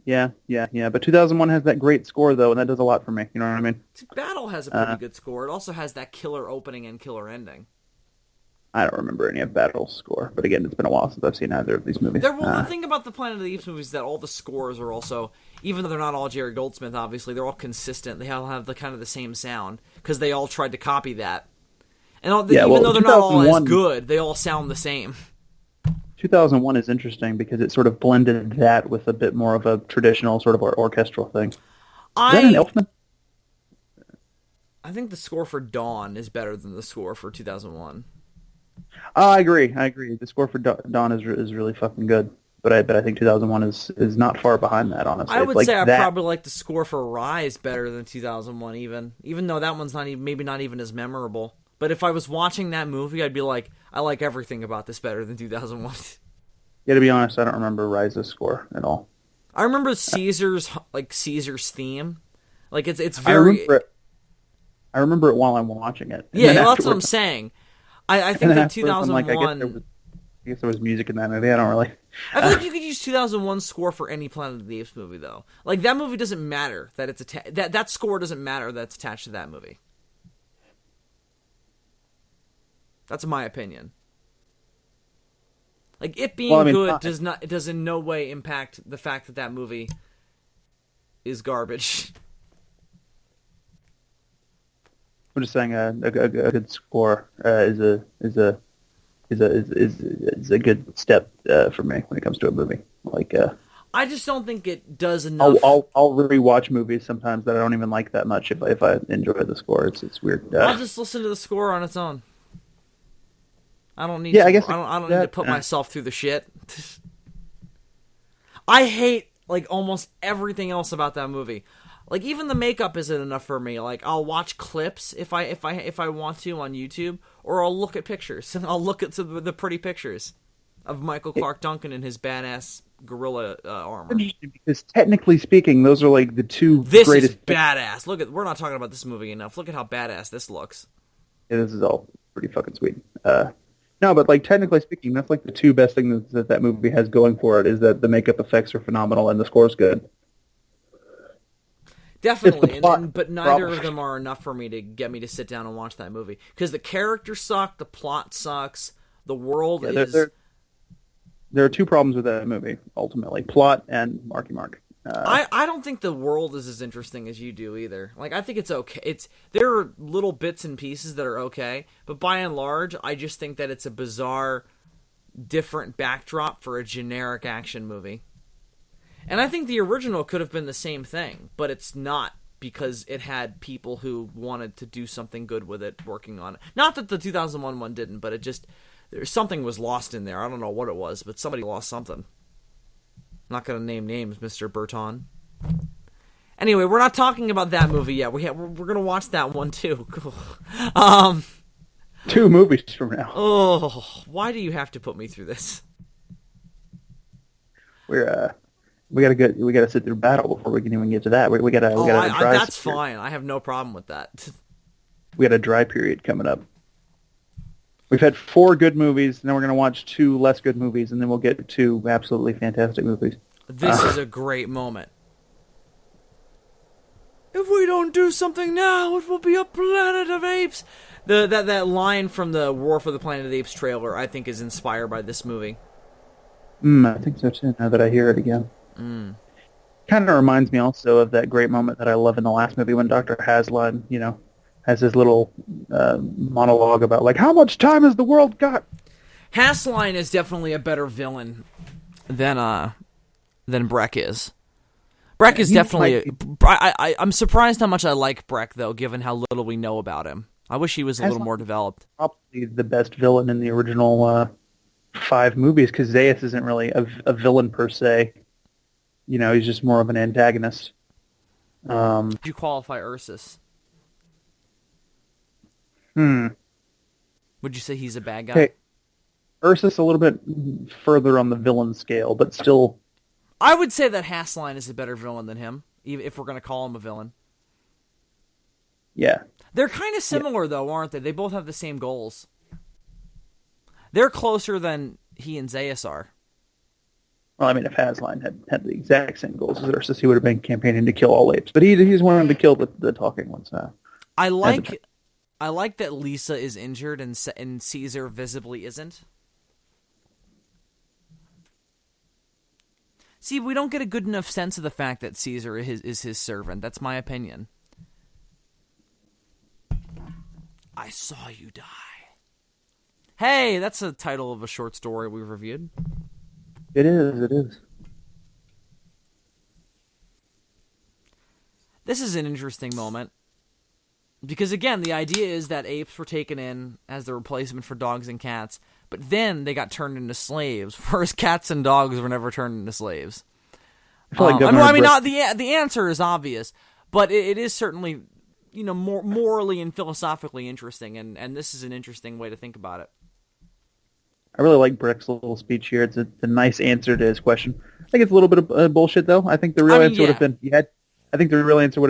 Yeah. But 2001 has that great score, though, and that does a lot for me. You know what I mean? Battle has a pretty good score. It also has that killer opening and killer ending. I don't remember any of Battle's score, but again, it's been a while since I've seen either of these movies. The thing about the Planet of the Apes movies is that all the scores are also, even though they're not all Jerry Goldsmith, obviously, they're all consistent. They all have the kind of the same sound, because they all tried to copy that. And even though they're not all as good, they all sound the same. 2001 is interesting because it sort of blended that with a bit more of a traditional sort of orchestral thing. Is that an Elfman? I think the score for Dawn is better than the score for 2001. I agree. The score for Dawn is really fucking good, but I think 2001 is not far behind that. Honestly, I would say I probably like the score for Rise better than 2001, even though that one's maybe not even as memorable. But if I was watching that movie, I'd be like, I like everything about this better than 2001. Yeah, to be honest, I don't remember Rise's score at all. I remember Caesar's theme. Like it's very. I remember it while I'm watching it. Yeah, that's what I'm saying. I think that 2001. I guess there was music in that movie. I don't really. I feel like you could use 2001 score for any Planet of the Apes movie, though. Like that movie doesn't matter that it's that score doesn't matter that's attached to that movie. That's my opinion. Like it being good does in no way impact the fact that that movie is garbage. I'm just saying a good score is a good step for me when it comes to a movie. Like I just don't think it does enough. I'll rewatch movies sometimes that I don't even like that much if I enjoy the score. It's weird. I'll just listen to the score on its own. I don't need. Yeah, to, I guess I don't need to put myself through the shit. I hate like almost everything else about that movie. Like even the makeup isn't enough for me. Like I'll watch clips if I want to on YouTube, or I'll look at pictures. I'll look at the pretty pictures of Michael Clark Duncan in his badass gorilla armor. Interesting, because technically speaking, those are like the two this greatest. Is badass. We're not talking about this movie enough. Look at how badass this looks. Yeah, this is all pretty fucking sweet. No, but like technically speaking, that's like the two best things that movie has going for it is that the makeup effects are phenomenal and the score's good. Definitely, but neither of them are enough for me to get me to sit down and watch that movie. Because the characters suck, the plot sucks, the world is... There are two problems with that movie, ultimately. Plot and Marky Mark. I don't think the world is as interesting as you do either. Like I think it's okay. There are little bits and pieces that are okay, but by and large, I just think that it's a bizarre, different backdrop for a generic action movie. And I think the original could have been the same thing, but it's not because it had people who wanted to do something good with it working on it. Not that the 2001 one didn't, but something was lost in there. I don't know what it was, but somebody lost something. I'm not going to name names, Mr. Burton. Anyway, we're not talking about that movie yet. We're going to watch that one too. 2 movies from now. Oh, why do you have to put me through this? We gotta sit through Battle before we can even get to that. We gotta dry. That's fine. I have no problem with that. We got a dry period coming up. We've had 4 good movies, and then we're gonna watch 2 less good movies, and then we'll get 2 absolutely fantastic movies. This is a great moment. If we don't do something now, it will be a Planet of Apes. That line from the War for the Planet of the Apes trailer, I think, is inspired by this movie. I think so too. Now that I hear it again. Kind of reminds me also of that great moment that I love in the last movie when Dr. Hasline, has his little monologue about like how much time has the world got. Hasline is definitely a better villain than Breck is. Breck is definitely. I'm surprised how much I like Breck though, given how little we know about him. I wish he was a little more developed. Probably the best villain in the original 5 movies because Zaius isn't really a villain per se. He's just more of an antagonist. Did you qualify Ursus? Would you say he's a bad guy? Okay. Ursus a little bit further on the villain scale, but still... I would say that Hasline is a better villain than him, even if we're going to call him a villain. Yeah. They're kind of similar, though, aren't they? They both have the same goals. They're closer than he and Zaius are. Well, I mean, if Hasline had the exact same goals as Ursus, he would have been campaigning to kill all apes. But he's wanted to kill the talking ones. I like I like that Lisa is injured and Caesar visibly isn't. See, we don't get a good enough sense of the fact that Caesar is his servant. That's my opinion. I saw you die. Hey, that's the title of a short story we reviewed. It is. This is an interesting moment. Because, again, the idea is that apes were taken in as the replacement for dogs and cats, but then they got turned into slaves, whereas cats and dogs were never turned into slaves. The answer is obvious, but it is certainly, more morally and philosophically interesting, and this is an interesting way to think about it. I really like Brick's little speech here. It's a nice answer to his question. I think it's a little bit of bullshit, though. I think the real answer would have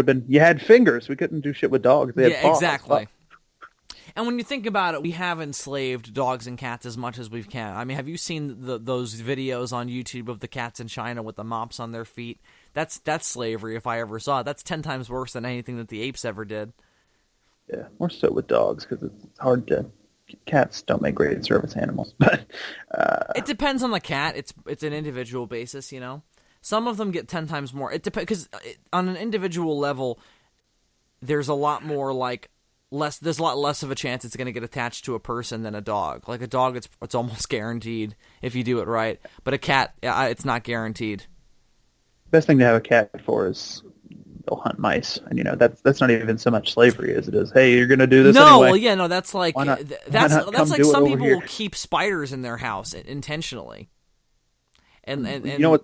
been you had fingers. We couldn't do shit with dogs. They had paws. Exactly. And when you think about it, we have enslaved dogs and cats as much as we can. I mean, have you seen those videos on YouTube of the cats in China with the mops on their feet? That's slavery if I ever saw it. That's 10 times worse than anything that the apes ever did. Yeah, more so with dogs because it's hard to... Cats don't make great service animals, but... It depends on the cat. It's an individual basis, Some of them get 10 times more. It depends because on an individual level, there's a lot more there's a lot less of a chance it's going to get attached to a person than a dog. Like a dog, it's almost guaranteed if you do it right. But a cat, it's not guaranteed. Best thing to have a cat for is they'll hunt mice, and that's not even so much slavery as it is. Hey, you're going to do this anyway. That's like why not like some people here? will keep spiders in their house intentionally. And you know what?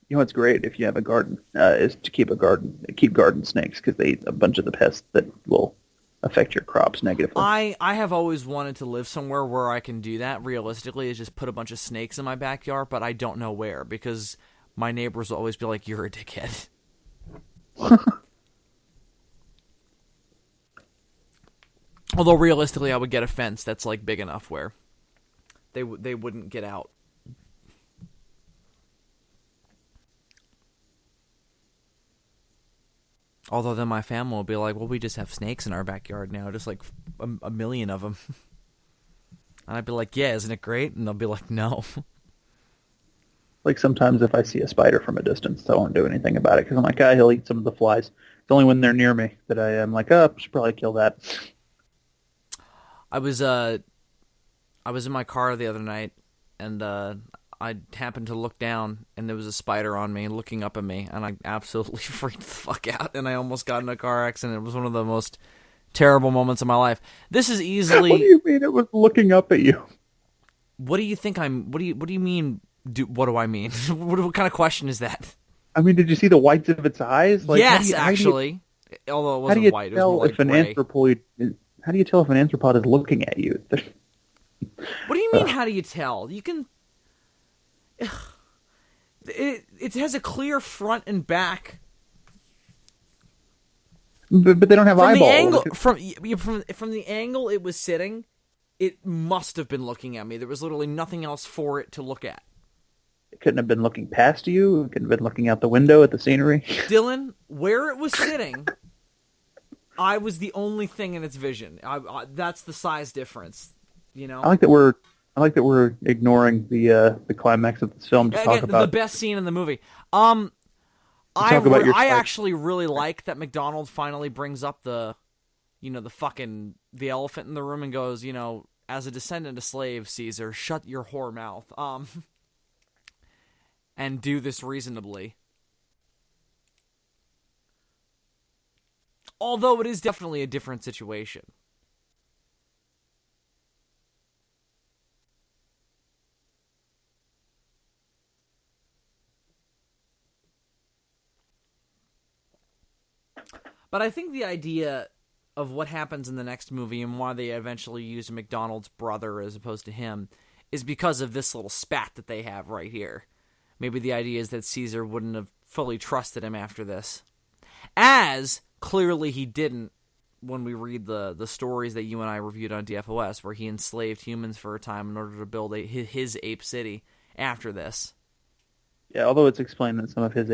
You know what's great if you have a garden is to keep garden snakes because they eat a bunch of the pests that will affect your crops negatively. I have always wanted to live somewhere where I can do that. Realistically, is just put a bunch of snakes in my backyard, but I don't know where because my neighbors will always be like, "You're a dickhead." Although realistically, I would get a fence that's like big enough where they wouldn't get out. Although then my family will be like, well, we just have snakes in our backyard now, just like a million of them. And I'd be like, yeah, isn't it great? And they'll be like, no. Like sometimes if I see a spider from a distance, I won't do anything about it because I'm like, he'll eat some of the flies. It's only when they're near me that I am like, I should probably kill that. I was in my car the other night, and I happened to look down, and there was a spider on me, looking up at me, and I absolutely freaked the fuck out, and I almost got in a car accident. It was one of the most terrible moments of my life. This is easily... What do you mean it was looking up at you? What do you think I'm... What do you mean... What do I mean? What kind of question is that? I mean, did you see the whites of its eyes? Like, yes, actually. Although it wasn't white, it was more like gray. How do you tell if an anthropod is looking at you? What do you mean, how do you tell? You can... It has a clear front and back. But they don't have eyeballs. From the angle it was sitting, it must have been looking at me. There was literally nothing else for it to look at. It couldn't have been looking past you. It couldn't have been looking out the window at the scenery. Dylan, where it was sitting, I was the only thing in its vision. That's the size difference, I like that we're ignoring the climax of this film to talk about the best scene in the movie. I actually really like that McDonald finally brings up the elephant in the room and goes, as a descendant of slaves, Caesar, shut your whore mouth. And do this reasonably. Although it is definitely a different situation. But I think the idea of what happens in the next movie and why they eventually use McDonald's brother as opposed to him is because of this little spat that they have right here. Maybe the idea is that Caesar wouldn't have fully trusted him after this. As clearly he didn't when we read the stories that you and I reviewed on DFOS, where he enslaved humans for a time in order to build his ape city after this. Yeah, although it's explained that some of his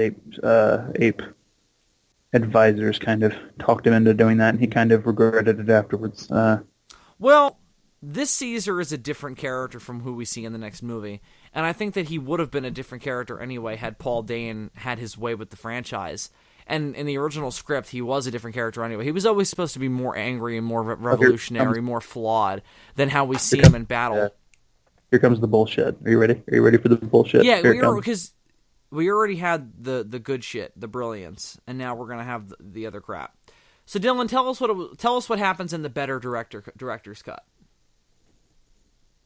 advisors kind of talked him into doing that, and he kind of regretted it afterwards. Well, this Caesar is a different character from who we see in the next movie, and I think that he would have been a different character anyway had Paul Dane had his way with the franchise. And in the original script, he was a different character anyway. He was always supposed to be more angry and more revolutionary, more flawed than how we see him in battle. Here comes the bullshit. Are you ready? Are you ready for the bullshit? Yeah, because we already had the good shit, the brilliance, and now we're gonna have the other crap. So Dylan, tell us what happens in the better director's cut.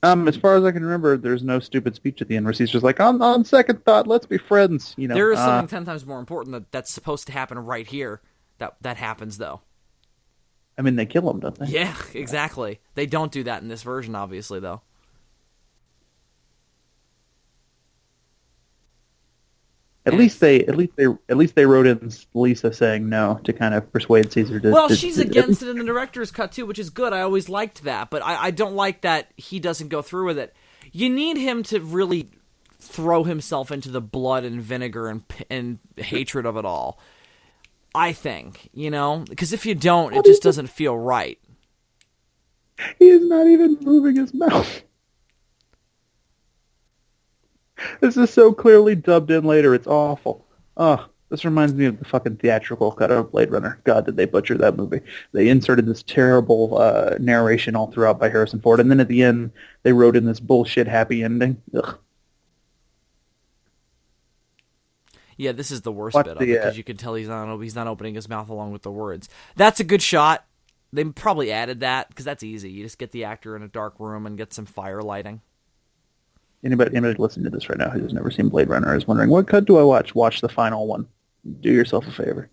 As far as I can remember, there's no stupid speech at the end where he's just like, on second thought, let's be friends. You know, there is something 10 times more important that's supposed to happen right here. That happens though. I mean, they kill him, don't they? Yeah, exactly. They don't do that in this version, obviously, though. At least they wrote in Lisa saying no to kind of persuade Caesar to. Well, she's against it in the director's cut too, which is good. I always liked that, but I don't like that he doesn't go through with it. You need him to really throw himself into the blood and vinegar and hatred of it all. I think, because if you don't, it just doesn't feel right. He is not even moving his mouth. This is so clearly dubbed in later. It's awful. This reminds me of the fucking theatrical cut of Blade Runner. God, did they butcher that movie. They inserted this terrible narration all throughout by Harrison Ford, and then at the end, they wrote in this bullshit happy ending. Ugh. Yeah, this is the worst bit of it, because you can tell he's not opening his mouth along with the words. That's a good shot. They probably added that, because that's easy. You just get the actor in a dark room and get some fire lighting. Anybody listening to this right now who's never seen Blade Runner is wondering, what cut do I watch? Watch the final one. Do yourself a favor.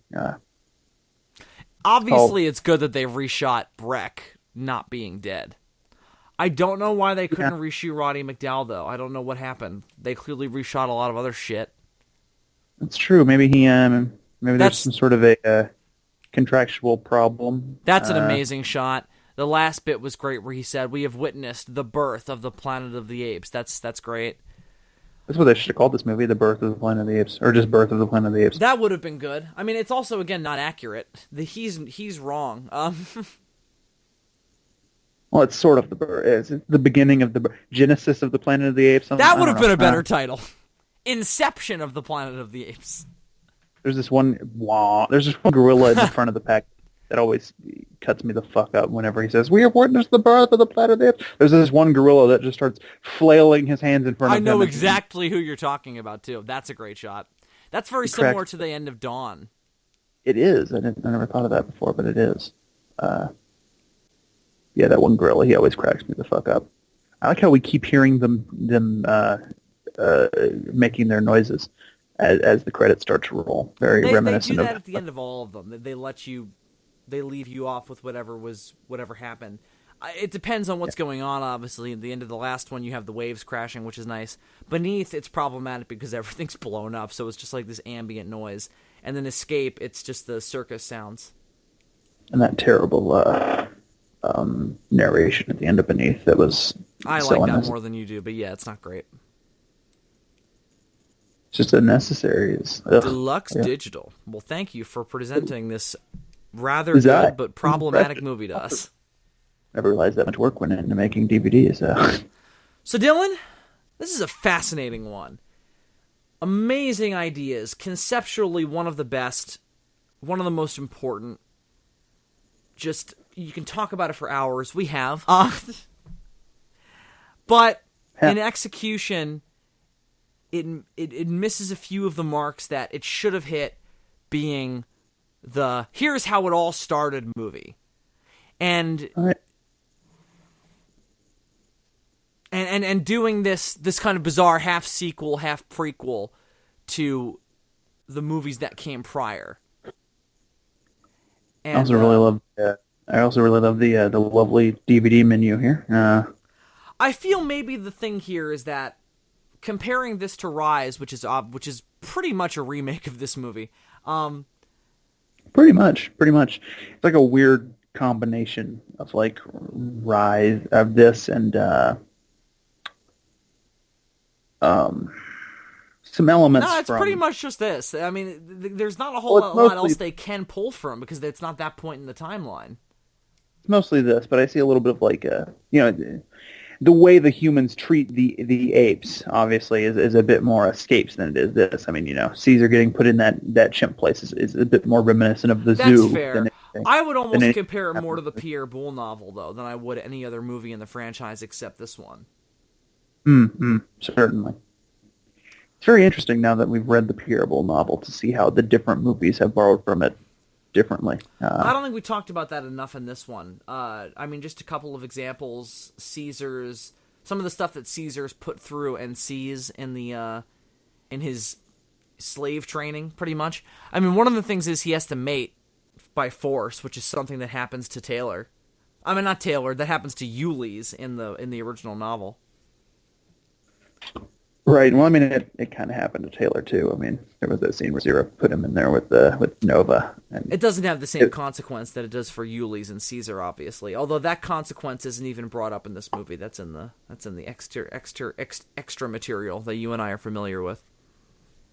Obviously, it's good that they reshot Breck not being dead. I don't know why they couldn't reshoot Roddy McDowall, though. I don't know what happened. They clearly reshot a lot of other shit. That's true. Maybe there's some sort of a contractual problem. That's an amazing shot. The last bit was great where he said, "We have witnessed the birth of the Planet of the Apes." That's great. That's what they should have called this movie, The Birth of the Planet of the Apes, or just Birth of the Planet of the Apes. That would have been good. I mean, it's also, again, not accurate. He's wrong. Well, it's sort of it's the beginning of the Genesis of the Planet of the Apes. That would have been a better title. Inception of the Planet of the Apes. There's this one gorilla in the front of the pack that always cuts me the fuck up whenever he says, "We have witnessed the birth of the Planet of the Apes." There's this one gorilla that just starts flailing his hands in front of him. I know exactly who you're talking about, too. That's a great shot. That's very similar to the end of Dawn. It is. I never thought of that before, but it is. Yeah, that one gorilla, he always cracks me the fuck up. I like how we keep hearing them making their noises as the credits start to roll. Very reminiscent They do that at the end of all of them. They leave you off with whatever happened. It depends on what's going on, obviously. At the end of the last one, you have the waves crashing, which is nice. Beneath, it's problematic because everything's blown up, so it's just like this ambient noise. And then Escape, it's just the circus sounds. And that terrible narration at the end of Beneath, that was I so like that more than you do, but yeah, it's not great. It's just unnecessary. Deluxe Digital. Well, thank you for presenting this rather good but problematic movie to us. Never realized that much work went into making DVDs. So, Dylan, this is a fascinating one. Amazing ideas. Conceptually, one of the best. One of the most important. Just, you can talk about it for hours. We have. But in execution, it misses a few of the marks that it should have hit, being the here's how it all started movie. And and doing this kind of bizarre half sequel, half prequel to the movies that came prior. And, I also really love the lovely DVD menu here. I feel maybe the thing here is that comparing this to Rise, which is pretty much a remake of this movie. Pretty much. It's like a weird combination of like Rise of this and some elements. No, it's from... pretty much just this. I mean, there's not a whole Well, lot else they can pull from because it's not that point in the timeline. It's mostly this, but I see a little bit of like the way the humans treat the apes obviously is a bit more escapes than it is this. I mean, Caesar getting put in that chimp place is a bit more reminiscent of the zoo. That's fair. Than anything. I would almost compare it more to the Pierre Boulle novel, though, than I would any other movie in the franchise except this one. Certainly. It's very interesting now that we've read the Pierre Boulle novel to see how the different movies have borrowed from it differently. I don't think we talked about that enough in this one. I mean, just a couple of examples. Some of the stuff that Caesar's put through and sees in his slave training, pretty much. I mean, one of the things is he has to mate by force, which is something that happens to Taylor. I mean, not Taylor. That happens to Ulysses in the original novel. Right. Well, I mean, it kind of happened to Taylor too. I mean, there was that scene where Zero put him in there with Nova. And it doesn't have the same consequence that it does for Ulysses and Caesar, obviously. Although that consequence isn't even brought up in this movie. That's in the extra material that you and I are familiar with.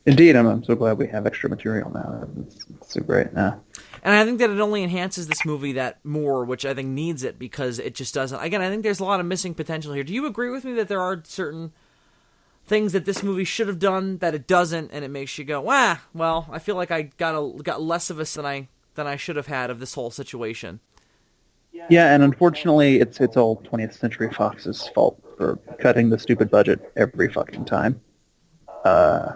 Indeed, I'm so glad we have extra material now. It's so great. Yeah. And I think that it only enhances this movie that more, which I think needs it because it just doesn't. Again, I think there's a lot of missing potential here. Do you agree with me that there are certain things that this movie should have done that it doesn't, and it makes you go, well, I feel like I got less of us than I should have had of this whole situation. Yeah, and unfortunately, it's all 20th Century Fox's fault for cutting the stupid budget every fucking time. I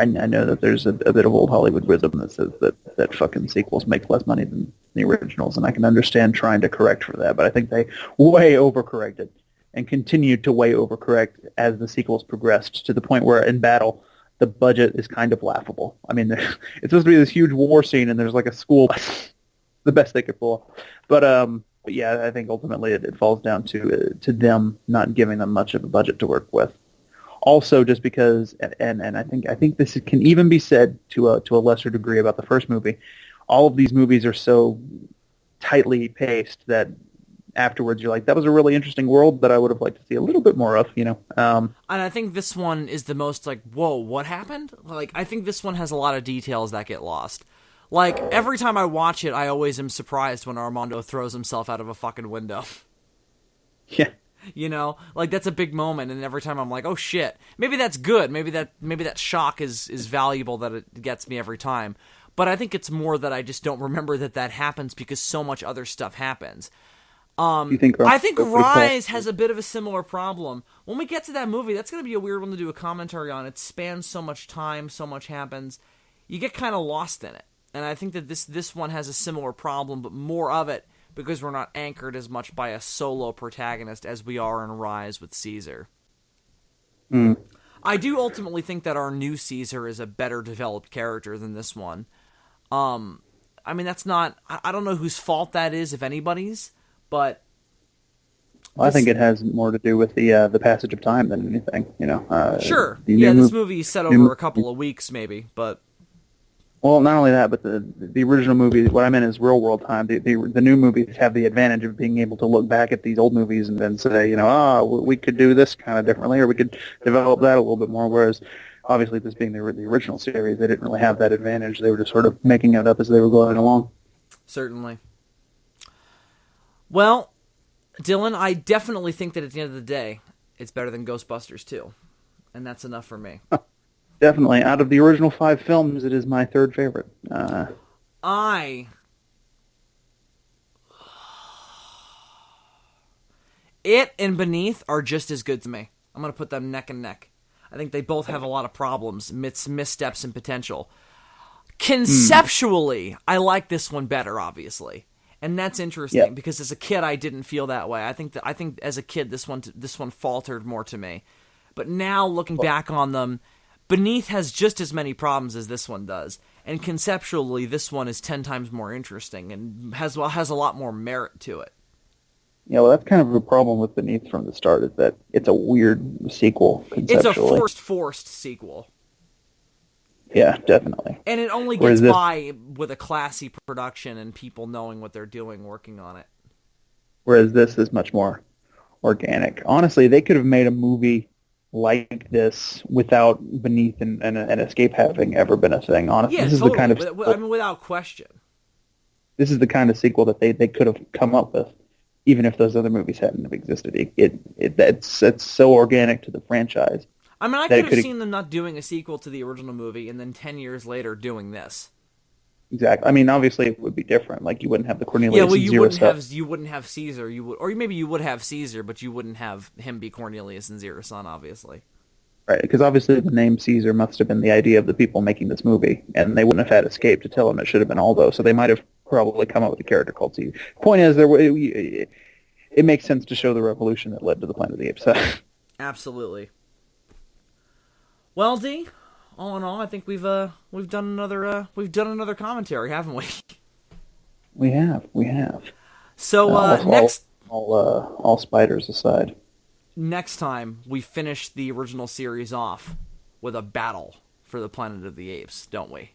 know that there's a bit of old Hollywood wisdom that says that fucking sequels make less money than the originals, and I can understand trying to correct for that, but I think they way overcorrected and continued to way overcorrect as the sequels progressed to the point where in battle the budget is kind of laughable. I mean, it's supposed to be this huge war scene, and there's like a school bus, the best they could pull. But yeah, I think ultimately it falls down to them not giving them much of a budget to work with. Also, just because, and I think this can even be said to a lesser degree about the first movie, all of these movies are so tightly paced that afterwards you're like, that was a really interesting world that I would have liked to see a little bit more of, And I think this one is the most like, whoa, what happened? Like, I think this one has a lot of details that get lost. Like, every time I watch it, I always am surprised when Armando throws himself out of a fucking window. Yeah. Like that's a big moment, and every time I'm like, oh shit. Maybe that's good. Maybe that shock is valuable that it gets me every time. But I think it's more that I just don't remember that happens because so much other stuff happens. I think Rise has a bit of a similar problem. When we get to that movie, that's going to be a weird one to do a commentary on. It spans so much time, so much happens. You get kind of lost in it. And I think that this one has a similar problem, but more of it because we're not anchored as much by a solo protagonist as we are in Rise with Caesar. I do ultimately think that our new Caesar is a better developed character than this one. I mean, that's not... I don't know whose fault that is, if anybody's, but... Well, I think it has more to do with the passage of time than anything, Sure. This movie is set over a couple of weeks, maybe, but... Well, not only that, but the original movie, what I meant is real world time. The new movies have the advantage of being able to look back at these old movies and then say, we could do this kind of differently, or we could develop that a little bit more. Whereas, obviously, this being the original series, they didn't really have that advantage. They were just sort of making it up as they were going along. Certainly. Well, Dylan, I definitely think that at the end of the day, it's better than Ghostbusters 2. And that's enough for me. Definitely. Out of the original 5 films, it is my third favorite. It and Beneath are just as good to me. I'm going to put them neck and neck. I think they both have a lot of problems, missteps, and potential. Conceptually, I like this one better, obviously. And that's interesting because as a kid, I didn't feel that way. I think as a kid, this one faltered more to me. But now, looking back on them, Beneath has just as many problems as this one does, and conceptually, this one is 10 times more interesting and has a lot more merit to it. Yeah, well, that's kind of a problem with Beneath from the start, is that it's a weird sequel conceptually. It's a forced sequel. Yeah, definitely. And it only gets by with a classy production and people knowing what they're doing, working on it. Whereas this is much more organic. Honestly, they could have made a movie like this without Beneath and Escape having ever been a thing. Honestly, Yeah, this totally. is the kind of I mean, without question. this is the kind of sequel that they could have come up with, even if those other movies hadn't have existed. It's so organic to the franchise. I mean, I could have seen them not doing a sequel to the original movie and then 10 years later doing this. Exactly. I mean, obviously it would be different. Like you wouldn't have the Cornelius Yeah, well, and Zero stuff. you wouldn't have Caesar. Or maybe you would have Caesar, but you wouldn't have him be Cornelius and Zero's son, obviously. Right, because obviously the name Caesar must have been the idea of the people making this movie, and they wouldn't have had Escape to tell them it should have been Aldo, so they might have probably come up with a character called Caesar. Point is, it makes sense to show the revolution that led to the Planet of the Apes. Absolutely. Well, D, all in all, I think we've done another commentary, haven't we? We have. So next, all spiders aside. Next time we finish the original series off with a battle for the Planet of the Apes, don't we?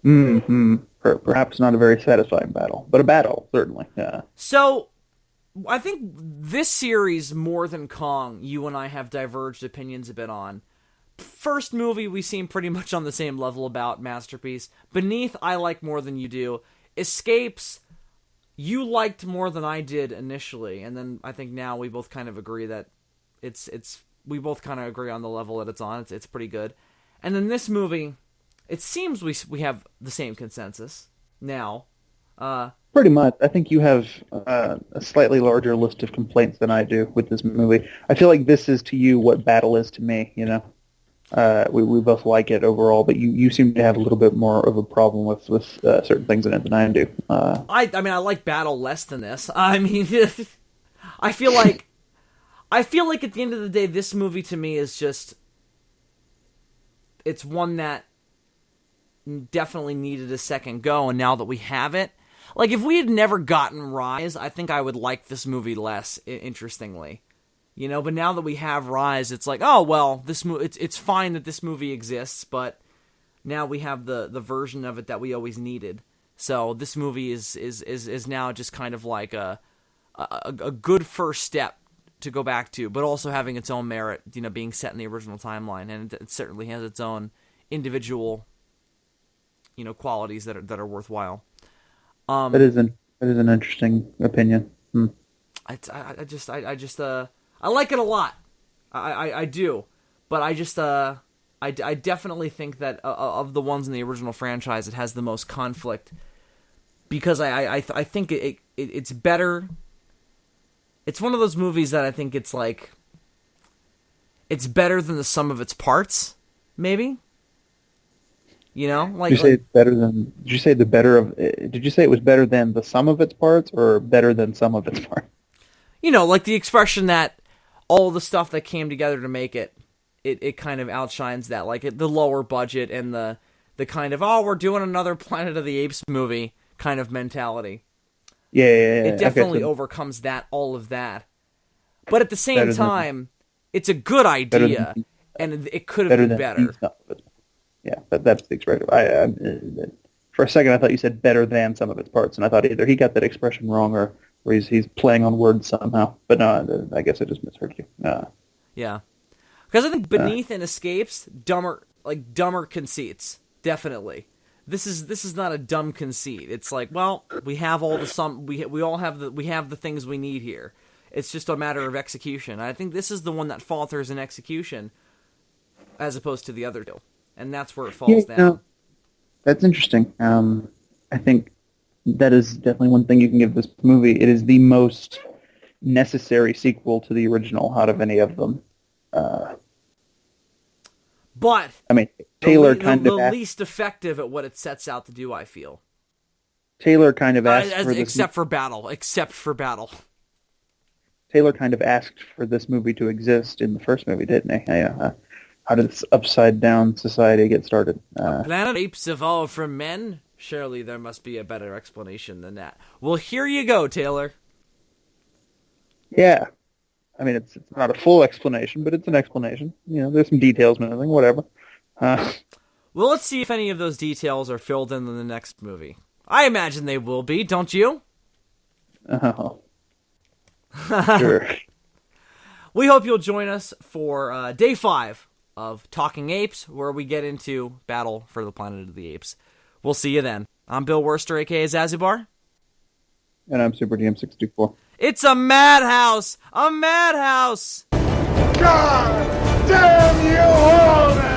Mm-hmm. Perhaps not a very satisfying battle, but a battle certainly. Yeah. So, I think this series, more than Kong, you and I have diverged opinions a bit on. First movie, we seem pretty much on the same level about Masterpiece. Beneath, I like more than you do. Escapes, you liked more than I did initially, and then I think now we both kind of agree that we both kind of agree on the level that it's on. It's pretty good. And then this movie, it seems we have the same consensus now. Pretty much. I think you have a slightly larger list of complaints than I do with this movie. I feel like this is to you what Battle is to me, you know? We both like it overall, but you seem to have a little bit more of a problem with certain things in it than I do. I mean, I like Battle less than this. I mean, I feel like at the end of the day, this movie to me is just, it's one that definitely needed a second go, and now that we have it, like if we had never gotten Rise, I think I would like this movie less, interestingly. You know, but now that we have Rise, it's like, oh well, it's fine that this movie exists, but now we have the version of it that we always needed. So this movie is now just kind of like a good first step to go back to, but also having its own merit, you know, being set in the original timeline, and it certainly has its own individual, you know, qualities that are worthwhile. That is an interesting opinion. I like it a lot. I do. But I definitely think that of the ones in the original franchise, it has the most conflict. Because I think it's better. It's one of those movies that I think it's like, it's better than the sum of its parts, maybe? You know? Like, did you say it's better than, did you say it was better than the sum of its parts, or better than some of its parts? You know, like the expression that all the stuff that came together to make it kind of outshines that. Like the lower budget and the kind of, oh, we're doing another Planet of the Apes movie kind of mentality. Yeah. It definitely overcomes all of that. But at the same time, it's a good idea, and it could have been better. Yeah, that's the expression. For a second, I thought you said better than some of its parts, and I thought either he got that expression wrong or he's playing on words somehow. But no, I guess I just misheard you. Yeah. Because I think Beneath and Escapes, dumber conceits, definitely. This is not a dumb conceit. It's like, well, we have all we have the things we need here. It's just a matter of execution. I think this is the one that falters in execution, as opposed to the other two, and that's where it falls down. No, that's interesting. I think that is definitely one thing you can give this movie. It is the most necessary sequel to the original out of any of them. But I mean, Taylor the least effective at what it sets out to do, I feel. Taylor kind of asked for this, except for Battle. Taylor kind of asked for this movie to exist in the first movie, didn't he? How did this upside down society get started? Planet Apes evolved from men? Surely there must be a better explanation than that. Well, here you go, Taylor. Yeah. I mean, it's not a full explanation, but it's an explanation. You know, there's some details missing, whatever. Well, let's see if any of those details are filled in the next movie. I imagine they will be, don't you? Oh. Sure. we hope you'll join us for day 5 of Talking Apes, where we get into Battle for the Planet of the Apes. We'll see you then. I'm Bill Worster, a.k.a. Zazubaar. And I'm Super DM624. It's a madhouse! A madhouse! God damn you all!